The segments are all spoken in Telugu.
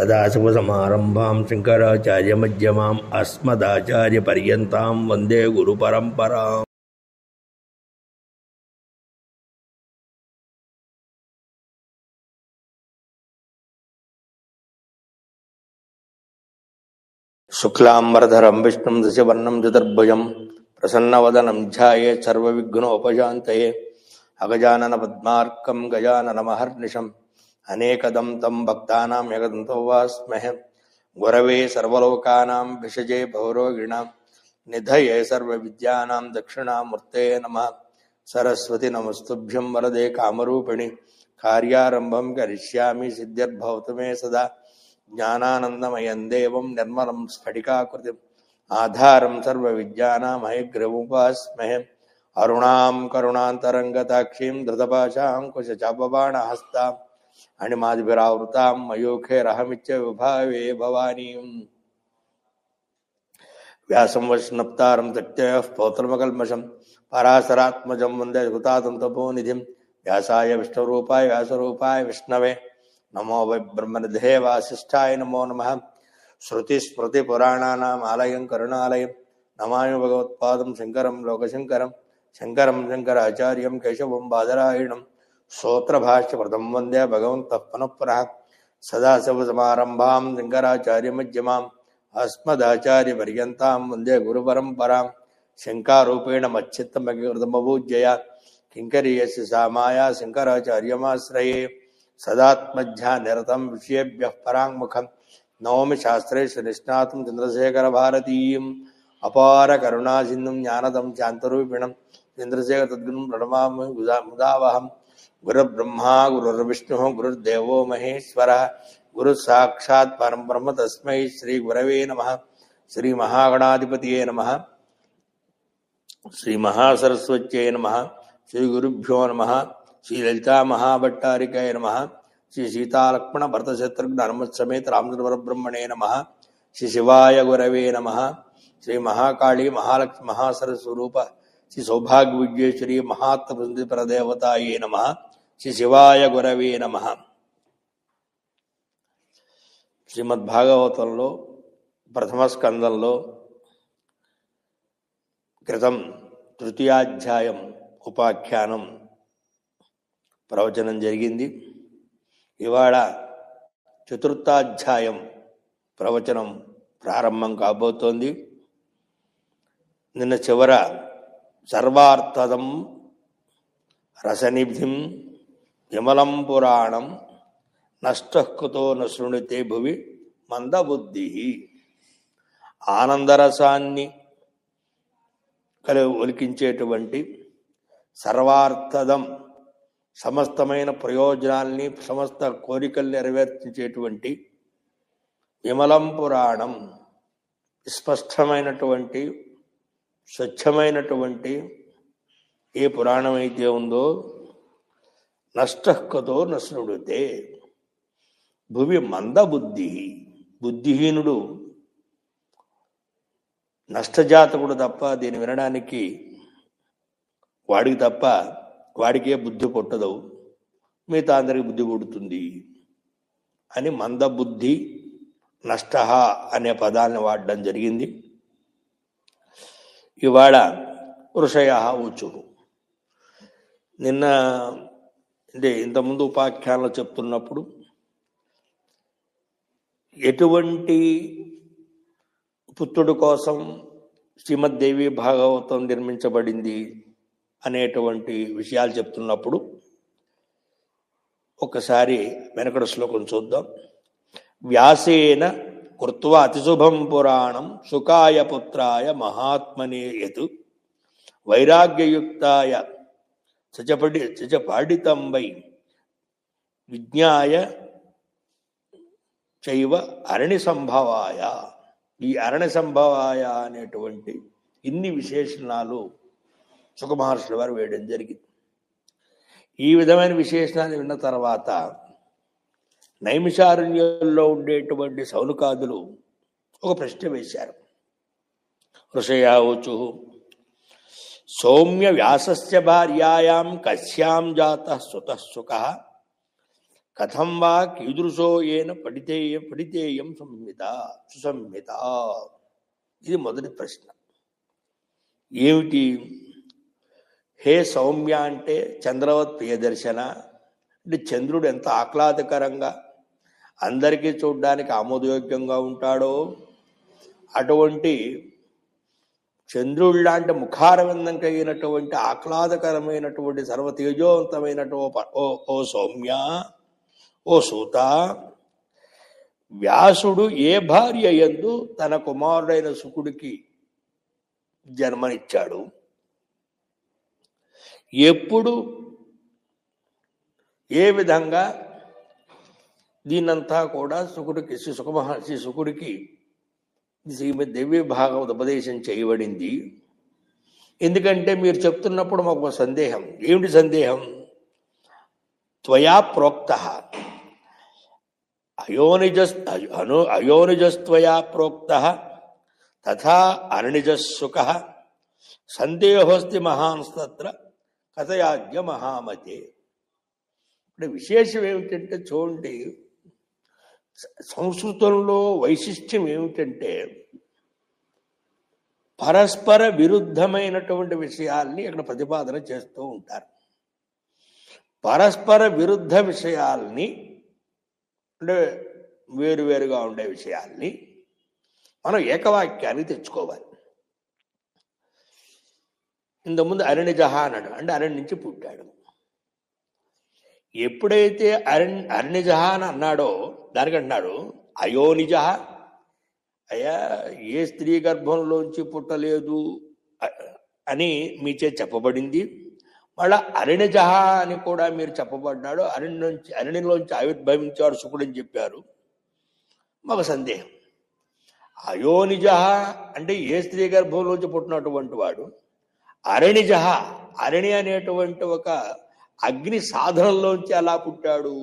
సదాశివసమారంభాం శంకరాచార్యమధ్యమాం అస్మదాచార్యపర్యంతాం వందే గురుపరంపరాం. శుక్లాంబరధరం విష్ణుం దశవర్ణం చతుర్భుజం ప్రసన్నవదనం ధ్యాయేత్ సర్వవిఘ్నోపశాంతయే. అగజానన పద్మార్కం గజాననమహర్నిశం అనేకదం తం భక్తానాం ఏకదంతోపాస్మహే. గురవే సర్వలోకానాం భిషజే భవరోగిణాం నిధయే సర్వవిద్యానాం దక్షిణామూర్తే నమః. సరస్వతి నమస్తుభ్యం వరదే కామరూపిణి కార్యారంభం కరిష్యామి సిద్ధిర్భవతు మే సదా. జ్ఞానానందమయం దేవం నిర్మలం స్ఫటికాకృతిం ఆధారం సర్వవిద్యానాం హయగ్రీవముపాస్మహే. అరుణాం కరుణాంతరంగతాక్షీం ధృతపాశాంకుశచాపబాణహస్తాం అణిమాదిభిరావృతాం మయూఖైరహమిత్య విభావే భవానీం. వ్యాసం వష్ణప్తారం తక్త్యః పౌత్రమకల్మషం పరాశరాత్మజం వందే హృతాతం తపోనిధిం. వ్యాసాయ విష్ణురూపాయ వ్యాసరూపాయ విష్ణవే నమో వై బ్రహ్మనిధే వాసిష్ఠాయ నమో నమః. శృతిస్మృతిపురాణానాం ఆలయం కరుణాలయం నమామి భగవత్పాదం శంకరం లోకశంకరం. శంకరం శంకరాచార్యం కేశవం బాదరాయణం స్తోత్రభాష్యప్రదం వందే భగవంతః పునః పునః. సదాశివసమారంభాం శంకరాచార్యమధ్యమాం అస్మదాచార్యపర్యంతాం వందే గురుపరంపరాం. శంకారూపేణ మచ్చిత్తమకృతమభూజ్యయా కింకరీయస్య సామాయా శంకరాచార్యమాశ్రయే. సదాత్మధ్యా నిరతం విషయేభ్యః పరాంముఖం నవమి శాస్త్రేషు నిష్ణాతుం చంద్రశేఖర భారతీయం. అపార కరుణాసింధుం జ్ఞానదం శాంతరూపిణం చంద్రశేఖర తద్గుణం ప్రణమామి ముదావహం. గురుర్బ్రహ్మా గురుర్విష్ణుః గురుర్దేవో మహేశ్వరః గురు సాక్షాత్ పరం బ్రహ్మ తస్మై శ్రీ గురవే నమః. శ్రీ మహాగణాధిపతియే నమః. శ్రీ మహాసరస్వత్యై నమః. శ్రీ గురుభ్యో నమః. శ్రీ లలితా మహాభట్టారికాయ నమః. శ్రీ సీతాలక్ష్మణ భరత శత్రుఘ్న హనుమత్ సమేత రామచంద్ర పరబ్రహ్మణే నమః. శ్రీ శివాయ గురవే నమః. శ్రీ మహాకాళీ మహాలక్ష్మి మహాసరస్వరూప శ్రీ సౌభాగ్య విద్యేశ్వరీ మహాత్మ పరదేవతాయే నమః. శ్రీ శివాయ గురవే నమః. శ్రీమద్భాగవతంలో ప్రథమ స్కందంలో క్రితం తృతీయాధ్యాయం ఉపాఖ్యానం ప్రవచనం జరిగింది. ఇవాళ చతుర్థాధ్యాయం ప్రవచనం ప్రారంభం కాబోతోంది. నిన్న చివర సర్వార్థదం రసనిధిం విమలం పురాణం నష్టకుతో న శృణుతే భువి మందబుద్ధి. ఆనందరసాన్ని ఒలికించేటువంటి సర్వార్థదం సమస్తమైన ప్రయోజనాల్ని సమస్త కోరికల్ని నెరవేర్చేటువంటి విమలం పురాణం స్పష్టమైనటువంటి స్వచ్ఛమైనటువంటి ఏ పురాణం అయితే ఉందో నష్టకతో నశృణుతే భువి మందబుద్ధి. బుద్ధిహీనుడు నష్టజాతకుడు తప్ప దీన్ని వినడానికి వాడికి తప్ప వాడికే బుద్ధి పుట్టదు, మిగతా అందరికి బుద్ధి పుడుతుంది అని మందబుద్ధి నష్ట అనే పదాలను వాడడం జరిగింది. ఇవాళ ఋషయ ఊచు. నిన్న అంటే ఇంతకుముందు ఉపాఖ్యానంలో చెప్తున్నప్పుడు ఎటువంటి పుత్రుడి కోసం శ్రీమద్దేవి భాగవతం నిర్మించబడింది అనేటువంటి విషయాలు చెప్తున్నప్పుడు ఒకసారి వెనకడ శ్లోకం చూద్దాం. వ్యాసేన కృత్వా అతిశుభం పురాణం సుఖాయ పుత్రాయ మహాత్మనే యత్ వైరాగ్యయుక్తాయ సచపాడితం వై విజ్ఞాయ చైవ అరణి సంభవాయ. ఈ అరణి సంభవాయ అనేటువంటి ఇన్ని విశేషణాలు సుఖమహర్షుల వారు వేయడం జరిగింది. ఈ విధమైన విశేషణాలు విన్న తర్వాత నైమిషారణ్యంలో ఉండేటువంటి సౌనకాదులు ఒక ప్రశ్న వేశారు. ఋషయావచు సౌమ్య వ్యాసస్య భార్యాయాం కస్యాం జాతః సుతః సుఖః కథం వా కీదృశో ఏన పఠితేయం సుసంహిత. ఇది మొదటి ప్రశ్న. ఏమిటి? హే సౌమ్య అంటే చంద్రవత్ ప్రియదర్శన అంటే చంద్రుడు ఎంత ఆహ్లాదకరంగా అందరికీ చూడడానికి ఆమోదయోగ్యంగా ఉంటాడో అటువంటి చంద్రుడిలాంటి ముఖారవిందం కలిగినటువంటి ఆహ్లాదకరమైనటువంటి సర్వతేజోవంతమైనటువంటి ఓ సౌమ్య, ఓ సూత, వ్యాసుడు ఏ భార్య యందు తన కుమారుడైన శుకుడికి జన్మనిచ్చాడు, ఎప్పుడు, ఏ విధంగా దీన్నంతా కూడా శ్రీ శుకుడికి శ్రీమద్ దివ్య భాగవత ఉపదేశం చేయబడింది. ఎందుకంటే మీరు చెప్తున్నప్పుడు మాకు సందేహం. ఏమిటి సందేహం? త్వయా ప్రోక్త అయోనిజస్త్వయా ప్రోక్త తథా అనిజస్సుఖ సందేహోస్తి మహాంస్తత్ర కథయాజ్ఞ మహామతే. ఇప్పుడు విశేషం ఏమిటంటే చూడండి, సంస్కృతంలో వైశిష్ట్యం ఏమిటంటే పరస్పర విరుద్ధమైనటువంటి విషయాల్ని ఇక్కడ ప్రతిపాదన చేస్తూ ఉంటారు. పరస్పర విరుద్ధ విషయాల్ని అంటే వేరువేరుగా ఉండే విషయాల్ని మనం ఏకవాక్యాన్ని తెచ్చుకోవాలి. ఇంతకుముందు అరణిజహ అన్నాడు, అంటే అరణ్య నుంచి పుట్టాడు. ఎప్పుడైతే అరణిజహ అని అన్నాడో దానికంటున్నాడు అయోనిజహ, అయ్యా ఏ స్త్రీ గర్భంలోంచి పుట్టలేదు అని మీచే చెప్పబడింది. మళ్ళా అరణిజహ అని కూడా మీరు చెప్పబడ్డాడు, అరణ్యంలోంచి ఆవిర్భవించాడు శుకుడు అని చెప్పారు. మాకు సందేహం. అయోనిజహ అంటే ఏ స్త్రీ గర్భంలోంచి పుట్టినటువంటి వాడు, అరణిజహ అరణి అనేటువంటి ఒక అగ్ని సాధనంలోంచి అలా పుట్టాడు.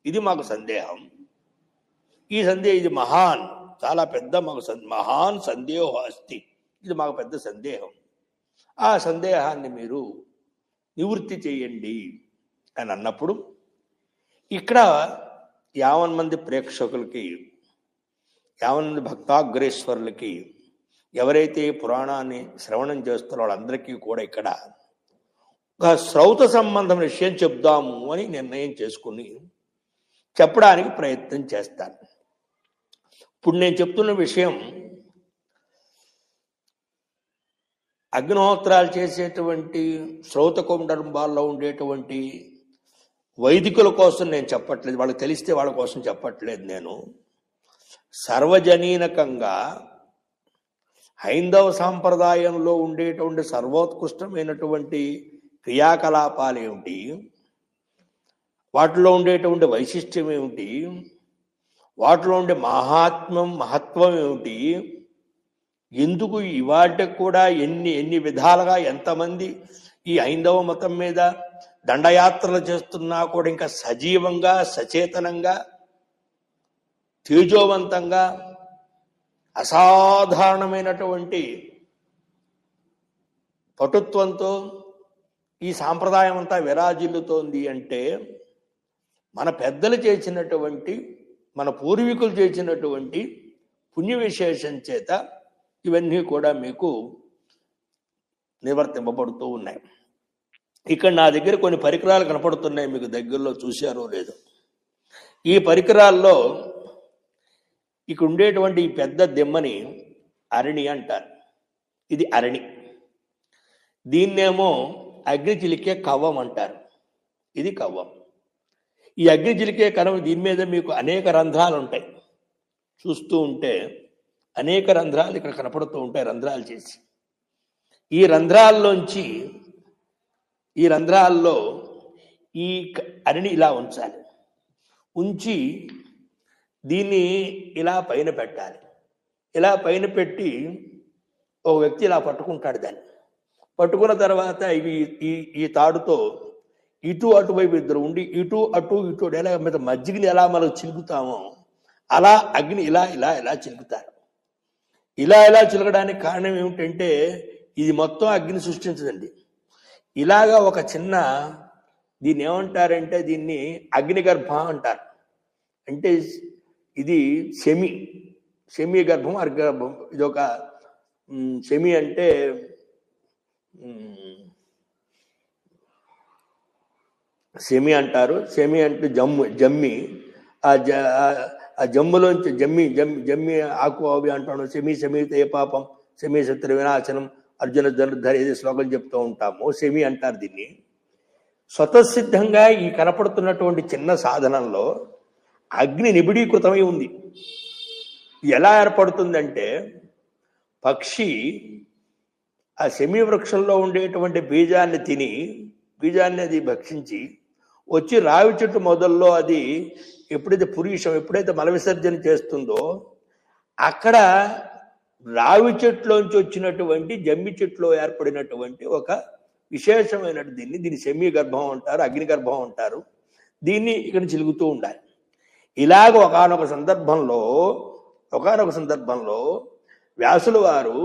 ఇది మాకు సందేహం. ఈ సందేహం ఇది మహాన్, చాలా పెద్ద మాకు మహాన్ సందేహం అస్తి. ఇది మాకు పెద్ద సందేహం. ఆ సందేహాన్ని మీరు నివృత్తి చేయండి అని అన్నప్పుడు ఇక్కడ 50 మంది ప్రేక్షకులకి, 50 మంది భక్తాగ్రేశ్వరులకి, ఎవరైతే పురాణాన్ని శ్రవణం చేస్తారో వాళ్ళందరికీ కూడా ఇక్కడ ఒక శ్రౌత సంబంధం విషయం చెప్దాము అని నిర్ణయం చేసుకుని చెప్పడానికి ప్రయత్నం చేస్తాను. ఇప్పుడు నేను చెప్తున్న విషయం అగ్నిహోత్రాలు చేసేటువంటి శ్రౌత కుటుంబాల్లో ఉండేటువంటి వైదికుల కోసం నేను చెప్పట్లేదు, వాళ్ళకి తెలిస్తే వాళ్ళ కోసం చెప్పట్లేదు. నేను సర్వజనీనకంగా హైందవ సాంప్రదాయంలో ఉండేటువంటి సర్వోత్కృష్టమైనటువంటి క్రియాకలాపాలు ఏమిటి, వాటిలో ఉండేటువంటి వైశిష్ట్యం ఏమిటి, వాటిలో ఉండే మహత్వం ఏమిటి, ఎందుకు ఇవాటికి కూడా ఎన్ని విధాలుగా ఎంతమంది ఈ హైందవ మతం మీద దండయాత్రలు చేస్తున్నా కూడా ఇంకా సజీవంగా, సచేతనంగా, తేజోవంతంగా, అసాధారణమైనటువంటి పటుత్వంతో ఈ సాంప్రదాయం అంతా విరాజిల్లుతోంది అంటే మన పెద్దలు చేసినటువంటి, మన పూర్వీకులు చేసినటువంటి పుణ్య విశేషం చేత ఇవన్నీ కూడా మీకు నివర్తింపబడుతూ ఉన్నాయి. ఇక్కడ నా దగ్గర కొన్ని పరికరాలు కనపడుతున్నాయి, మీకు దగ్గరలో చూశారో లేదో. ఈ పరికరాల్లో ఇక్కడ ఉండేటువంటి ఈ పెద్ద దిమ్మని అరణి అంటారు. ఇది అరణి. దీన్నేమో అగ్ని చిలికే కవ్వం అంటారు. ఇది కవ్వం. ఈ అగ్ని చిలికే కవ్వం, దీని మీద మీకు అనేక రంధ్రాలు ఉంటాయి. చూస్తూ ఉంటే అనేక రంధ్రాలు ఇక్కడ కనపడుతూ ఉంటాయి, రంధ్రాలు చేసి. ఈ రంధ్రాల్లో ఈ అరణి ఇలా ఉంచాలి. ఉంచి దీన్ని ఇలా పైన పెట్టాలి. ఇలా పైన పెట్టి ఒక వ్యక్తి ఇలా పట్టుకుంటాడు. దాన్ని పట్టుకున్న తర్వాత ఈ తాడుతో ఇటు అటువైపు ఇద్దరు ఉండి ఇటు అటు ఎలా మీద మజ్జిగని ఎలా మనం చిలుకుతామో అలా అగ్ని ఇలా చిలుకుతారు. ఇలా చిలకడానికి కారణం ఏమిటంటే ఇది మొత్తం అగ్ని సృష్టించదండి. ఇలాగా ఒక చిన్న దీన్ని ఏమంటారంటే దీన్ని అగ్నిగర్భ అంటారు. అంటే ఇది సెమీ గర్భం అర్గర్భం. ఇదొక సెమీ అంటే సెమి అంటారు. సెమి అంటే జమ్మి. ఆ జమ్ములోంచి జమ్మి ఆకు అవి అంటాను. సెమీతే పాపం సెమీ శత్రు వినాశనం అర్జున ధనుర్ధర ఏది శ్లోకం చెప్తూ ఉంటాము. సెమి అంటారు దీన్ని. స్వతసిద్ధంగా ఈ కనపడుతున్నటువంటి చిన్న సాధనంలో అగ్ని నిబిడీకృతమై ఉంది. ఎలా ఏర్పడుతుందంటే పక్షి ఆ సెమీ వృక్షంలో ఉండేటువంటి బీజాన్ని అది భక్షించి వచ్చి రావి చెట్టు మొదల్లో అది ఎప్పుడైతే మల విసర్జన చేస్తుందో అక్కడ రావి చెట్టులోంచి వచ్చినటువంటి జమ్మి చెట్టులో ఏర్పడినటువంటి ఒక దీన్ని సెమీ గర్భం అంటారు, అగ్ని గర్భం అంటారు. దీన్ని ఇక్కడ చిలుగుతూ ఉండాలి. ఇలాగ ఒకానొక సందర్భంలో వ్యాసుల వారు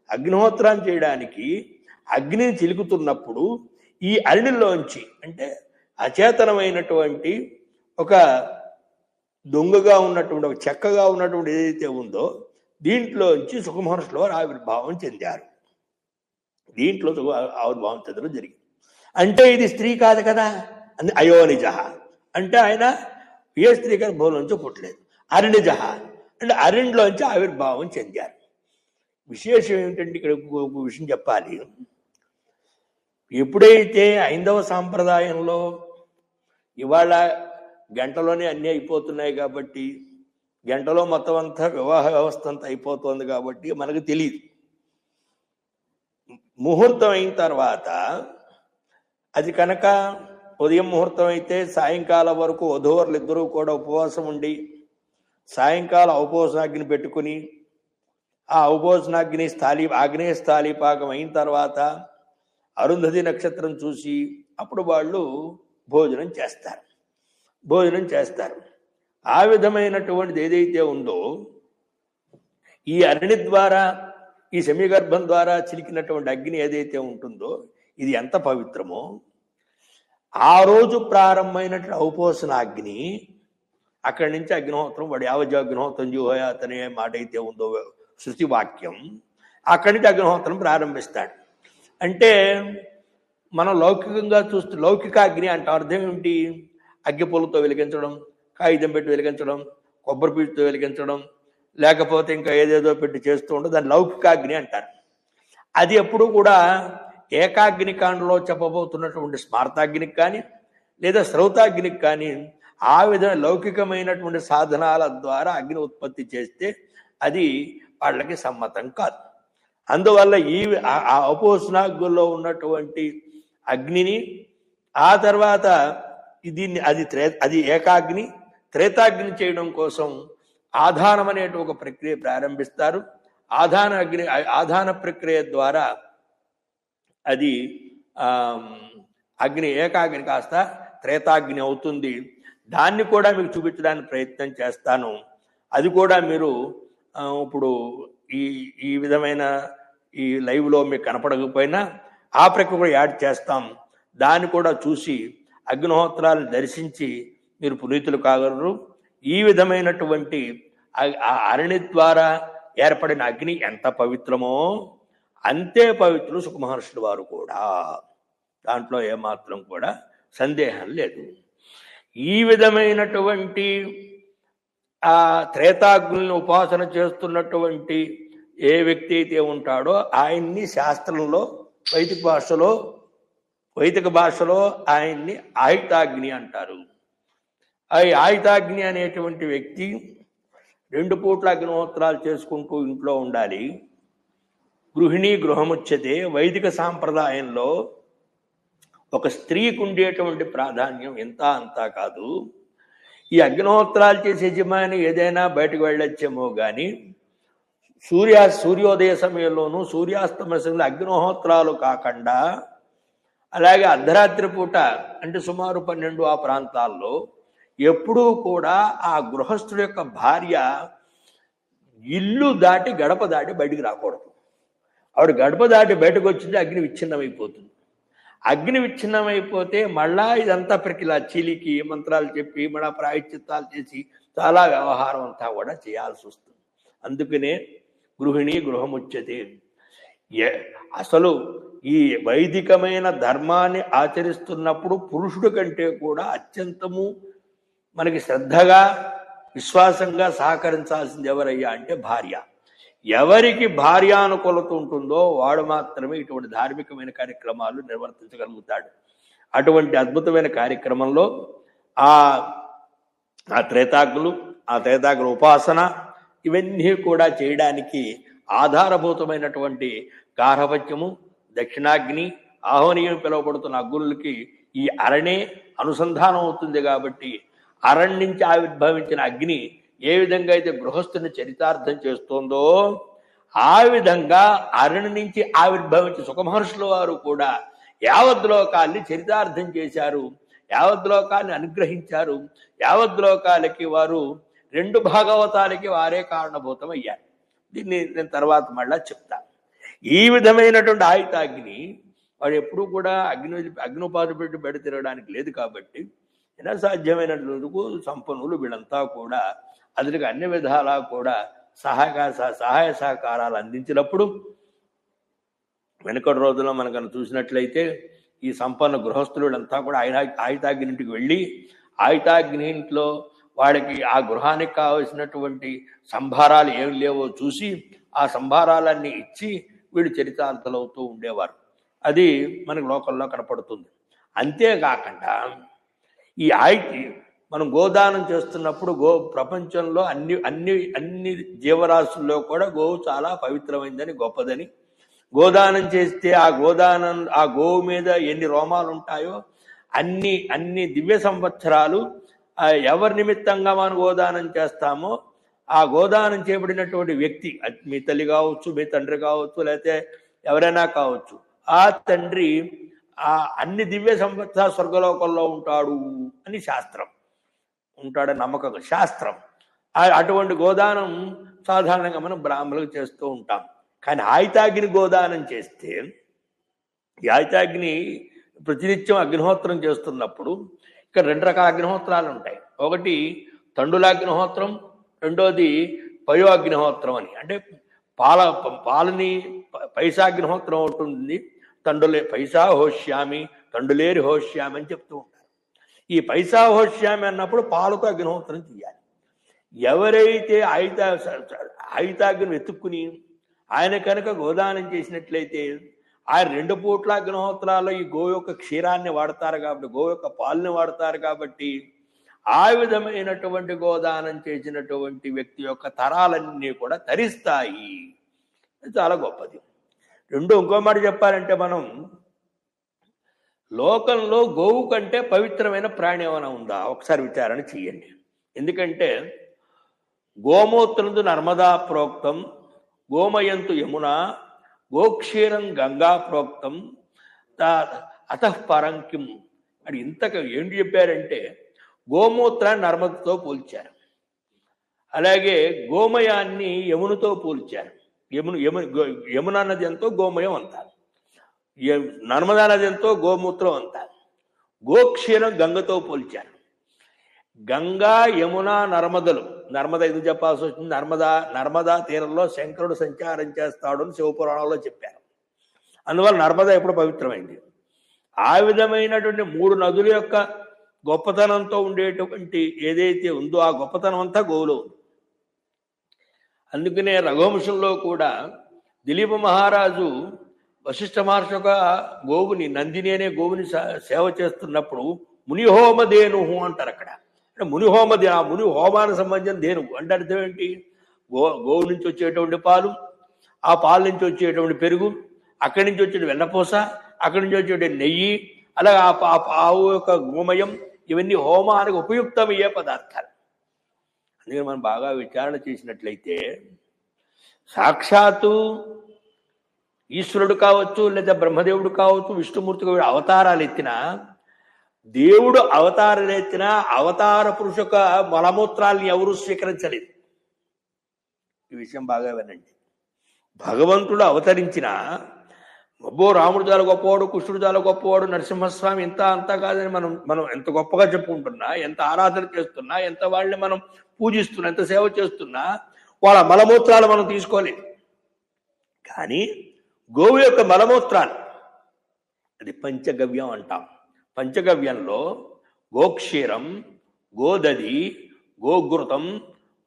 అగ్నిహోత్రం చేయడానికి అగ్నిని చిలుకుతున్నప్పుడు ఈ అరణిలోంచి అంటే అచేతనమైనటువంటి ఒక దొంగగా ఉన్నటువంటి ఒక చెక్కగా ఉన్నటువంటి ఏదైతే ఉందో దీంట్లోంచి సుఖమహర్షుల వారు ఆవిర్భావం చెందారు. ఆవిర్భావం చెందడం జరిగింది. అంటే ఇది స్త్రీ కాదు కదా అని అయోనిజ అంటే ఆయన ఏ స్త్రీ గర్భంలోంచి పుట్టలేదు. అరణిజ అంటే అరణ్యలోంచి ఆవిర్భావం చెందారు. విశేషం ఏమిటంటే ఇక్కడ ఒక విషయం చెప్పాలి. ఎప్పుడైతే హైందవ సాంప్రదాయంలో ఇవాళ గంటలోనే అన్నీ అయిపోతున్నాయి కాబట్టి గంటలో మొత్తం అంతా వివాహ వ్యవస్థ అంతా అయిపోతుంది కాబట్టి మనకు తెలియదు. ముహూర్తం అయిన తర్వాత అది కనుక ఉదయం ముహూర్తం అయితే సాయంకాలం వరకు వధూవరులు ఇద్దరూ కూడా ఉపవాసం ఉండి సాయంకాలం ఔపోసనాగ్ని పెట్టుకుని ఆ ఔపోసనాగ్ని ఆగ్నేయ స్థాళీపాకం అయిన తర్వాత అరుంధతి నక్షత్రం చూసి అప్పుడు వాళ్ళు భోజనం చేస్తారు. ఆ విధమైనటువంటిది ఏదైతే ఉందో ఈ అరణి ద్వారా ఈ సెమీగర్భం ద్వారా చిలికినటువంటి అగ్ని ఏదైతే ఉంటుందో ఇది ఎంత పవిత్రమో ఆ రోజు ప్రారంభమైనటువంటి ఔపోసనాగ్ని అక్కడి నుంచి అగ్నిహోత్రం వాడు యావజ్జాగ్నిహోత్రం జూహోయ అతనే మాట అయితే ఉందో శృతి వాక్యం అక్కడి నుంచి అగ్నిహోత్రం ప్రారంభిస్తాడు. అంటే మనం లౌకికంగా చూస్తూ లౌకిక అగ్ని అంటే అర్థం ఏమిటి? అగ్గిపొలతో వెలిగించడం, కాగితం పెట్టి వెలిగించడం, కొబ్బరి పీచుతో వెలిగించడం, లేకపోతే ఇంకా ఏదేదో పెట్టి చేస్తూ ఉంటే దాన్ని లౌకికాగ్ని అంటారు. అది ఎప్పుడు కూడా ఏకాగ్నికాండలో చెప్పబోతున్నటువంటి స్మార్తాగ్నికి కానీ లేదా శ్రౌతాగ్నికి కానీ ఆ విధంగా లౌకికమైనటువంటి సాధనాల ద్వారా అగ్ని ఉత్పత్తి చేస్తే అది వాళ్ళకి సమ్మతం కాదు. అందువల్ల ఆ అపోసనాగ్నిలో ఉన్నటువంటి అగ్నిని ఆ తర్వాత అది ఏకాగ్ని త్రేతాగ్ని చేయడం కోసం ఆధానం అనే ఒక ప్రక్రియ ప్రారంభిస్తారు. ఆధాన ప్రక్రియ ద్వారా అది అగ్ని ఏకాగ్ని కాస్త త్రేతాగ్ని అవుతుంది. దాన్ని కూడా మీకు చూపించడానికి ప్రయత్నం చేస్తాను. అది కూడా మీరు ఇప్పుడు ఈ విధమైన ఈ లైవ్లో మీకు కనపడకపోయినా ఆ ప్రక్రియ కూడా యాడ్ చేస్తాం. దాన్ని కూడా చూసి అగ్నిహోత్రాలను దర్శించి మీరు పునీతులు కాగలరు. ఈ విధమైనటువంటి అరణి ద్వారా ఏర్పడిన అగ్ని ఎంత పవిత్రమో అంతే పవిత్రులు సుఖమహర్షుల వారు కూడా. దాంట్లో ఏమాత్రం కూడా సందేహం లేదు. ఈ విధమైనటువంటి ఆ త్రేతాగ్నులను ఉపాసన చేస్తున్నటువంటి ఏ వ్యక్తి అయితే ఉంటాడో ఆయన్ని శాస్త్రంలో వైదిక భాషలో ఆయన్ని ఆయుతాగ్ని అంటారు. ఆయుతాగ్ని అనేటువంటి వ్యక్తి 2 పూట్ల అగ్నిహోత్రాలు చేసుకుంటూ ఇంట్లో ఉండాలి. గృహిణి గృహముచ్యతే. వైదిక సాంప్రదాయంలో ఒక స్త్రీకి ఉండేటువంటి ప్రాధాన్యం ఇంత అంతా కాదు. ఈ అగ్నిహోత్రాలు చేసే యజమాని ఏదైనా బయటకు వెళ్ళొచ్చేమో కానీ సూర్యోదయ సమయంలోనూ సూర్యాస్తమయ సమయంలో అగ్నిహోత్రాలు కాకుండా అలాగే అర్ధరాత్రి పూట అంటే సుమారు 12 ఆ ప్రాంతాల్లో ఎప్పుడూ కూడా ఆ గృహస్థుడి యొక్క భార్య ఇల్లు దాటి గడప దాటి బయటికి రాకూడదు. ఆవిడ గడప దాటి బయటకు వచ్చింది అగ్ని విచ్ఛిన్నమైపోతుంది. అగ్ని విచ్ఛిన్నమైపోతే మళ్ళా ఇదంతా ప్రకిలా చీలికి మంత్రాలు చెప్పి మళ్ళా ప్రాయశ్చిత్తాలు చేసి చాలా వ్యవహారం అంతా కూడా చేయాల్సి వస్తుంది. అందుకనే గృహిణి గృహముచ్యతే. అసలు ఈ వైదికమైన ధర్మాన్ని ఆచరిస్తున్నప్పుడు పురుషుడి కంటే కూడా అత్యంతము మనకి శ్రద్ధగా విశ్వాసంగా సహకరించాల్సింది ఎవరయ్యా అంటే భార్య. ఎవరికి భార్యానుకూలత ఉంటుందో వాడు మాత్రమే ఇటువంటి ధార్మికమైన కార్యక్రమాలు నిర్వర్తించగలుగుతాడు. అటువంటి అద్భుతమైన కార్యక్రమంలో ఆ త్రేతాగ్నుల ఉపాసన ఇవన్నీ కూడా చేయడానికి ఆధారభూతమైనటువంటి గార్హపత్యము, దక్షిణాగ్ని, ఆహ్వనీయం పిలువబడుతున్న అగ్నులకి ఈ అరణే అనుసంధానం అవుతుంది. కాబట్టి అరణ్ నుంచి ఆవిర్భవించిన అగ్ని ఏ విధంగా అయితే గృహస్థుని చరితార్థం చేస్తోందో ఆ విధంగా అరణి నుంచి ఆవిర్భవించిన సుఖమహర్షుల వారు కూడా యావద్లోకాల్ని చరితార్థం చేశారు, యావద్లోకాల్ని అనుగ్రహించారు. యావద్లోకాలకి వారు 2 భాగవతాలకి వారే కారణభూతం అయ్యారు. దీన్ని నేను తర్వాత మళ్ళా చెప్తాను. ఈ విధమైనటువంటి ఆయుతాగ్ని వాడు ఎప్పుడూ కూడా అగ్నిపాదు పెట్టి బయట తిరగడానికి లేదు. కాబట్టి ఎలా సాధ్యమైనటువంటి సంపన్నులు వీళ్ళంతా కూడా అతనికి అన్ని విధాలా కూడా సహాయ సహకారాలు అందించినప్పుడు వెనుకటి రోజుల్లో మనకన్నా చూసినట్లయితే ఈ సంపన్న గృహస్థులు వీళ్ళంతా కూడా ఆయుతాగ్నింటికి వెళ్ళి ఆయుతాగ్ని ఇంట్లో వాడికి ఆ గృహానికి కావలసినటువంటి సంభారాలు ఏం లేవో చూసి ఆ సంభారాలన్నీ ఇచ్చి వీడు చరితార్థులవుతూ ఉండేవారు. అది మనకు లోకల్లో కనపడుతుంది. అంతేకాకుండా ఈ మనం గోదానం చేస్తున్నప్పుడు ప్రపంచంలో అన్ని జీవరాశుల్లో కూడా గోవు చాలా పవిత్రమైందని, గొప్పదని, గోదానం చేస్తే ఆ గోవు మీద ఎన్ని రోమాలు ఉంటాయో అన్ని దివ్య సంవత్సరాలు ఎవరి నిమిత్తంగా మనం గోదానం చేస్తామో ఆ గోదానం చేయబడినటువంటి వ్యక్తి, మీ తల్లి కావచ్చు, మీ తండ్రి కావచ్చు, లేకపోతే ఎవరైనా కావచ్చు, ఆ తండ్రి అన్ని దివ్య సంవత్సర స్వర్గలోకంలో ఉంటాడు అని శాస్త్రం, ఉంటాడని నమ్మకం శాస్త్రం. అటువంటి గోదానం సాధారణంగా మనం బ్రాహ్మణులకు చేస్తూ ఉంటాం. కానీ ఆయుతాగ్ని గోదానం చేస్తే ఈ ఆయుతాగ్ని ప్రతినిత్యం అగ్నిహోత్రం చేస్తున్నప్పుడు ఇక్కడ 2 రకాల అగ్నిహోత్రాలు ఉంటాయి. ఒకటి తండులాగ్నిహోత్రం, రెండోది పయోగ్నిహోత్రం అని. అంటే పాలని పైసాగ్నిహోత్రం ఉంటుంది, పైసా హోష్యామి, తండులేరి హోష్యామి అని చెప్తూ ఉంటారు. ఈ పైసా హోష్యామి అన్నప్పుడు పాలతో అగ్నిహోత్రం చేయాలి. ఎవరైతే ఆయుతాగ్ని వెతుక్కుని ఆయన కనుక గోదానం చేసినట్లయితే ఆయన 2 పూట్ల అగ్నిహోత్రాల్లో ఈ గో యొక్క క్షీరాన్ని వాడతారు కాబట్టి, గో యొక్క పాలని వాడతారు కాబట్టి ఆ విధమైనటువంటి గోదానం చేసినటువంటి వ్యక్తి యొక్క తరాలన్నీ కూడా తరిస్తాయి. చాలా గొప్పది. ఇంకో మాట చెప్పాలంటే మనం లోకంలో గోవు కంటే పవిత్రమైన ప్రాణి ఏమైనా ఉందా ఒకసారి విచారణ చెయ్యండి. ఎందుకంటే గోమూత్రందు నర్మదా ప్రోక్తం, గోమయంతు యమున, గోక్షీరం గంగా ప్రోక్తం, అతఃపరంకిం అని ఇంతకు ఏంటి చెప్పారంటే గోమూత్రాన్ని నర్మదతో పోల్చారు, అలాగే గోమయాన్ని యమునతో పోల్చారు. యమునా నది ఎంతో గోమయం అంటారు, నర్మదా నది ఎంతో గోమూత్రం అంటారు. గోక్షీరం గంగతో పోల్చారు. గంగా, యమున, నర్మద ఎందుకు చెప్పాల్సి వచ్చింది? నర్మదా తీరంలో శంకరుడు సంచారం చేస్తాడు అని శివపురాణంలో చెప్పారు. అందువల్ల నర్మదా ఎప్పుడు పవిత్రమైంది. ఆ విధమైనటువంటి 3 నదుల యొక్క గొప్పతనంతో ఉండేటువంటి ఏదైతే ఉందో ఆ గొప్పతనం అంతా గోవులో ఉంది. అందుకనే రఘువంశంలో కూడా దిలీప మహారాజు వశిష్ఠ మహర్షి యొక్క గోవుని, నందిని అనే గోవుని సేవ చేస్తున్నప్పుడు మునిహోమధేను అంటారు. అక్కడ అంటే ఆ ముని హోమానికి సంబంధించిన ధేనువు అంటే అర్థం ఏంటి? గోవు నుంచి వచ్చేటువంటి పాలు, ఆ పాలు నుంచి వచ్చేటువంటి పెరుగు, అక్కడి నుంచి వచ్చే వెన్నపూస, అక్కడి నుంచి వచ్చే నెయ్యి, అలాగే ఆ ఆవు యొక్క గోమయం, ఇవన్నీ హోమానికి ఉపయుక్తమయ్యే పదార్థాలు. అందుకని మనం బాగా విచారణ చేసినట్లయితే సాక్షాత్తు ఈశ్వరుడు కావచ్చు, లేదా బ్రహ్మదేవుడు కావచ్చు, విష్ణుమూర్తి కావచ్చు, అవతారాలు ఎత్తినా, దేవుడు అవతారాలు ఎత్తినా అవతార పురుషుక మలమూత్రాల్ని ఎవరూ స్వీకరించలేదు. ఈ విషయం బాగా వినండి. భగవంతుడు అవతరించిన అబ్బో రాముడు చాలా గొప్పవాడు, కృష్ణుడు చాలా గొప్పవాడు, నరసింహస్వామి ఇంత అంతా కాదని మనం మనం ఎంత గొప్పగా చెప్పుకుంటున్నా, ఎంత ఆరాధన చేస్తున్నా, ఎంత వాళ్ళని మనం పూజిస్తున్నా, ఎంత సేవ చేస్తున్నా వాళ్ళ మలమూత్రాలు మనం తీసుకోలేము. కానీ గోవు యొక్క మలమూత్రాలు అది పంచగవ్యం అంటాం. పంచగవ్యంలో గోక్షీరం, గోదది, గోఘృతం,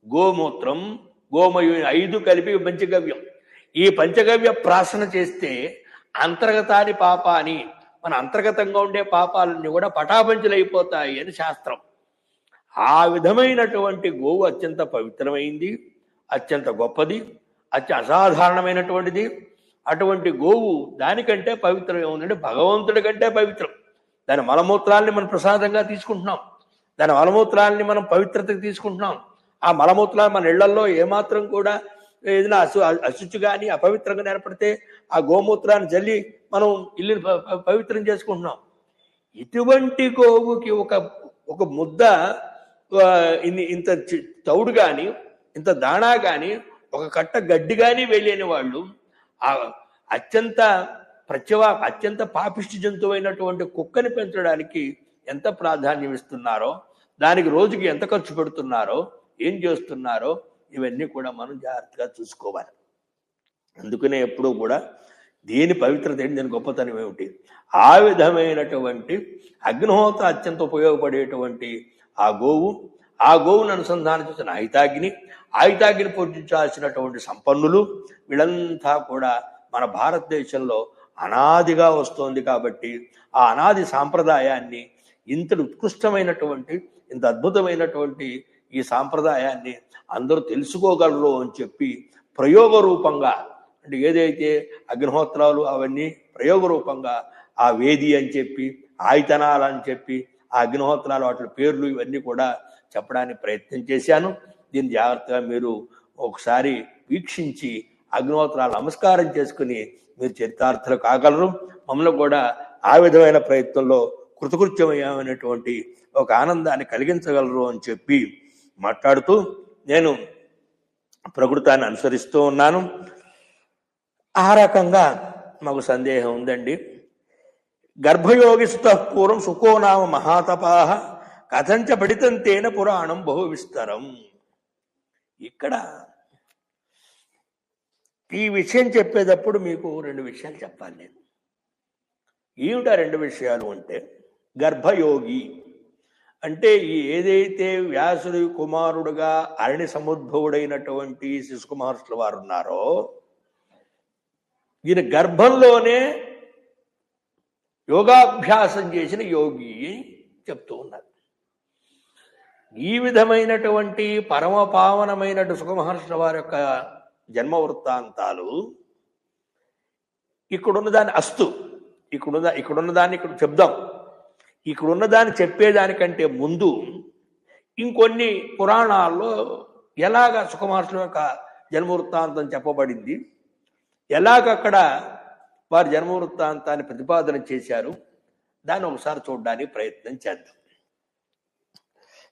గోమూత్రం, గోమయం 5 కలిపి పంచగవ్యం. ఈ పంచగవ్య ప్రాసన చేస్తే అంతర్గతాని పాపాని, మన అంతర్గతంగా ఉండే పాపాలన్నీ కూడా పటాపంచలైపోతాయి అని శాస్త్రం. ఆ విధమైనటువంటి గోవు అత్యంత పవిత్రమైంది, అత్యంత గొప్పది, అసాధారణమైనటువంటిది. అటువంటి గోవు దానికంటే పవిత్రం ఏముందంటే భగవంతుడి కంటే పవిత్రం. దాని మలమూత్రాల్ని మనం ప్రసాదంగా తీసుకుంటున్నాం, దాని మలమూత్రాల్ని మనం పవిత్రతకు తీసుకుంటున్నాం. ఆ మలమూత్రాలు మన ఇళ్లల్లో ఏమాత్రం కూడా ఏదైనా అశుచి కానీ అపవిత్రంగా ఏర్పడితే ఆ గోమూత్రాన్ని జల్లి మనం ఇల్లుని పవిత్రం చేసుకుంటున్నాం. ఇటువంటి గోవుకి ఒక ముద్ద ఇంత తౌడు కానీ, ఇంత దాణా కానీ, ఒక కట్ట గడ్డి కానీ వెళ్ళని వాళ్ళు ఆ అత్యంత పాపిష్టి జంతువైనటువంటి కుక్కని పెంచడానికి ఎంత ప్రాధాన్యం ఇస్తున్నారో, దానికి రోజుకి ఎంత ఖర్చు పెడుతున్నారో, ఏం చేస్తున్నారో ఇవన్నీ కూడా మనం జాగ్రత్తగా చూసుకోవాలి. అందుకనే ఎప్పుడూ కూడా దేని పవిత్రత ఏంటి, దాని గొప్పతనం ఏమిటి, ఆ విధమైనటువంటి అగ్నిహోత్ర అత్యంత ఉపయోగపడేటువంటి ఆ గోవును అనుసంధానం చేసిన ఆయుతాగ్ని పూజించాల్సినటువంటి సంపన్నులు వీళ్ళంతా కూడా మన భారతదేశంలో అనాదిగా వస్తోంది. కాబట్టి ఆ అనాది సాంప్రదాయాన్ని, ఇంతటి ఉత్కృష్టమైనటువంటి, ఇంత అద్భుతమైనటువంటి ఈ సాంప్రదాయాన్ని అందరూ తెలుసుకోగలరు అని చెప్పి ప్రయోగ రూపంగా, అంటే ఏదైతే అగ్నిహోత్రాలు అవన్నీ ప్రయోగ రూపంగా ఆ వేది అని చెప్పి, ఆయుధనాలు అని చెప్పి, ఆ అగ్నిహోత్రాలు వాటి పేర్లు ఇవన్నీ కూడా చెప్పడానికి ప్రయత్నం చేశాను. దీన్ని జాగ్రత్తగా మీరు ఒకసారి వీక్షించి అగ్నిహోత్రాలు నమస్కారం చేసుకుని మీరు చరితార్థులు కాగలరు. మమ్మల్ని కూడా ఆ విధమైన ప్రయత్నంలో కృతకృత్యమైనటువంటి ఒక ఆనందాన్ని కలిగించగలరు అని చెప్పి మాట్లాడుతూ నేను ప్రకృతాన్ని అనుసరిస్తూ ఉన్నాను. ఆ రకంగా మాకు సందేహం ఉందండి. గర్భయోగిసుత పూర్వం సుఖో నామ మహాతపాహ కథంచ పఠితంతేన పురాణం బహు విస్తరం. ఇక్కడ ఈ విషయం చెప్పేటప్పుడు మీకు 2 విషయాలు చెప్పాలి నేను. ఏమిటా 2 విషయాలు అంటే, గర్భయోగి అంటే ఏదైతే వ్యాసుడి కుమారుడుగా అరణి సముద్భవుడైనటువంటి శిశుకు మహర్షుల వారు ఉన్నారో, ఈయన గర్భంలోనే యోగాభ్యాసం చేసిన యోగి చెప్తూ ఉన్నారు. ఈ విధమైనటువంటి పరమ పావనమైనటువంటి సుఖమహర్షుల వారి యొక్క జన్మ వృత్తాంతాలు ఇక్కడున్న దాన్ని ఇక్కడున్న దాన్ని ఇక్కడ చెప్దాం. ఇక్కడున్న దాన్ని చెప్పేదానికంటే ముందు ఇంకొన్ని పురాణాల్లో ఎలాగ సుఖమహర్షుల యొక్క జన్మ వృత్తాంతం చెప్పబడింది, ఎలాగక్కడ వారి జన్మ వృత్తాంతాన్ని ప్రతిపాదన చేశారు, దాన్ని ఒకసారి చూడడానికి ప్రయత్నం చేద్దాం.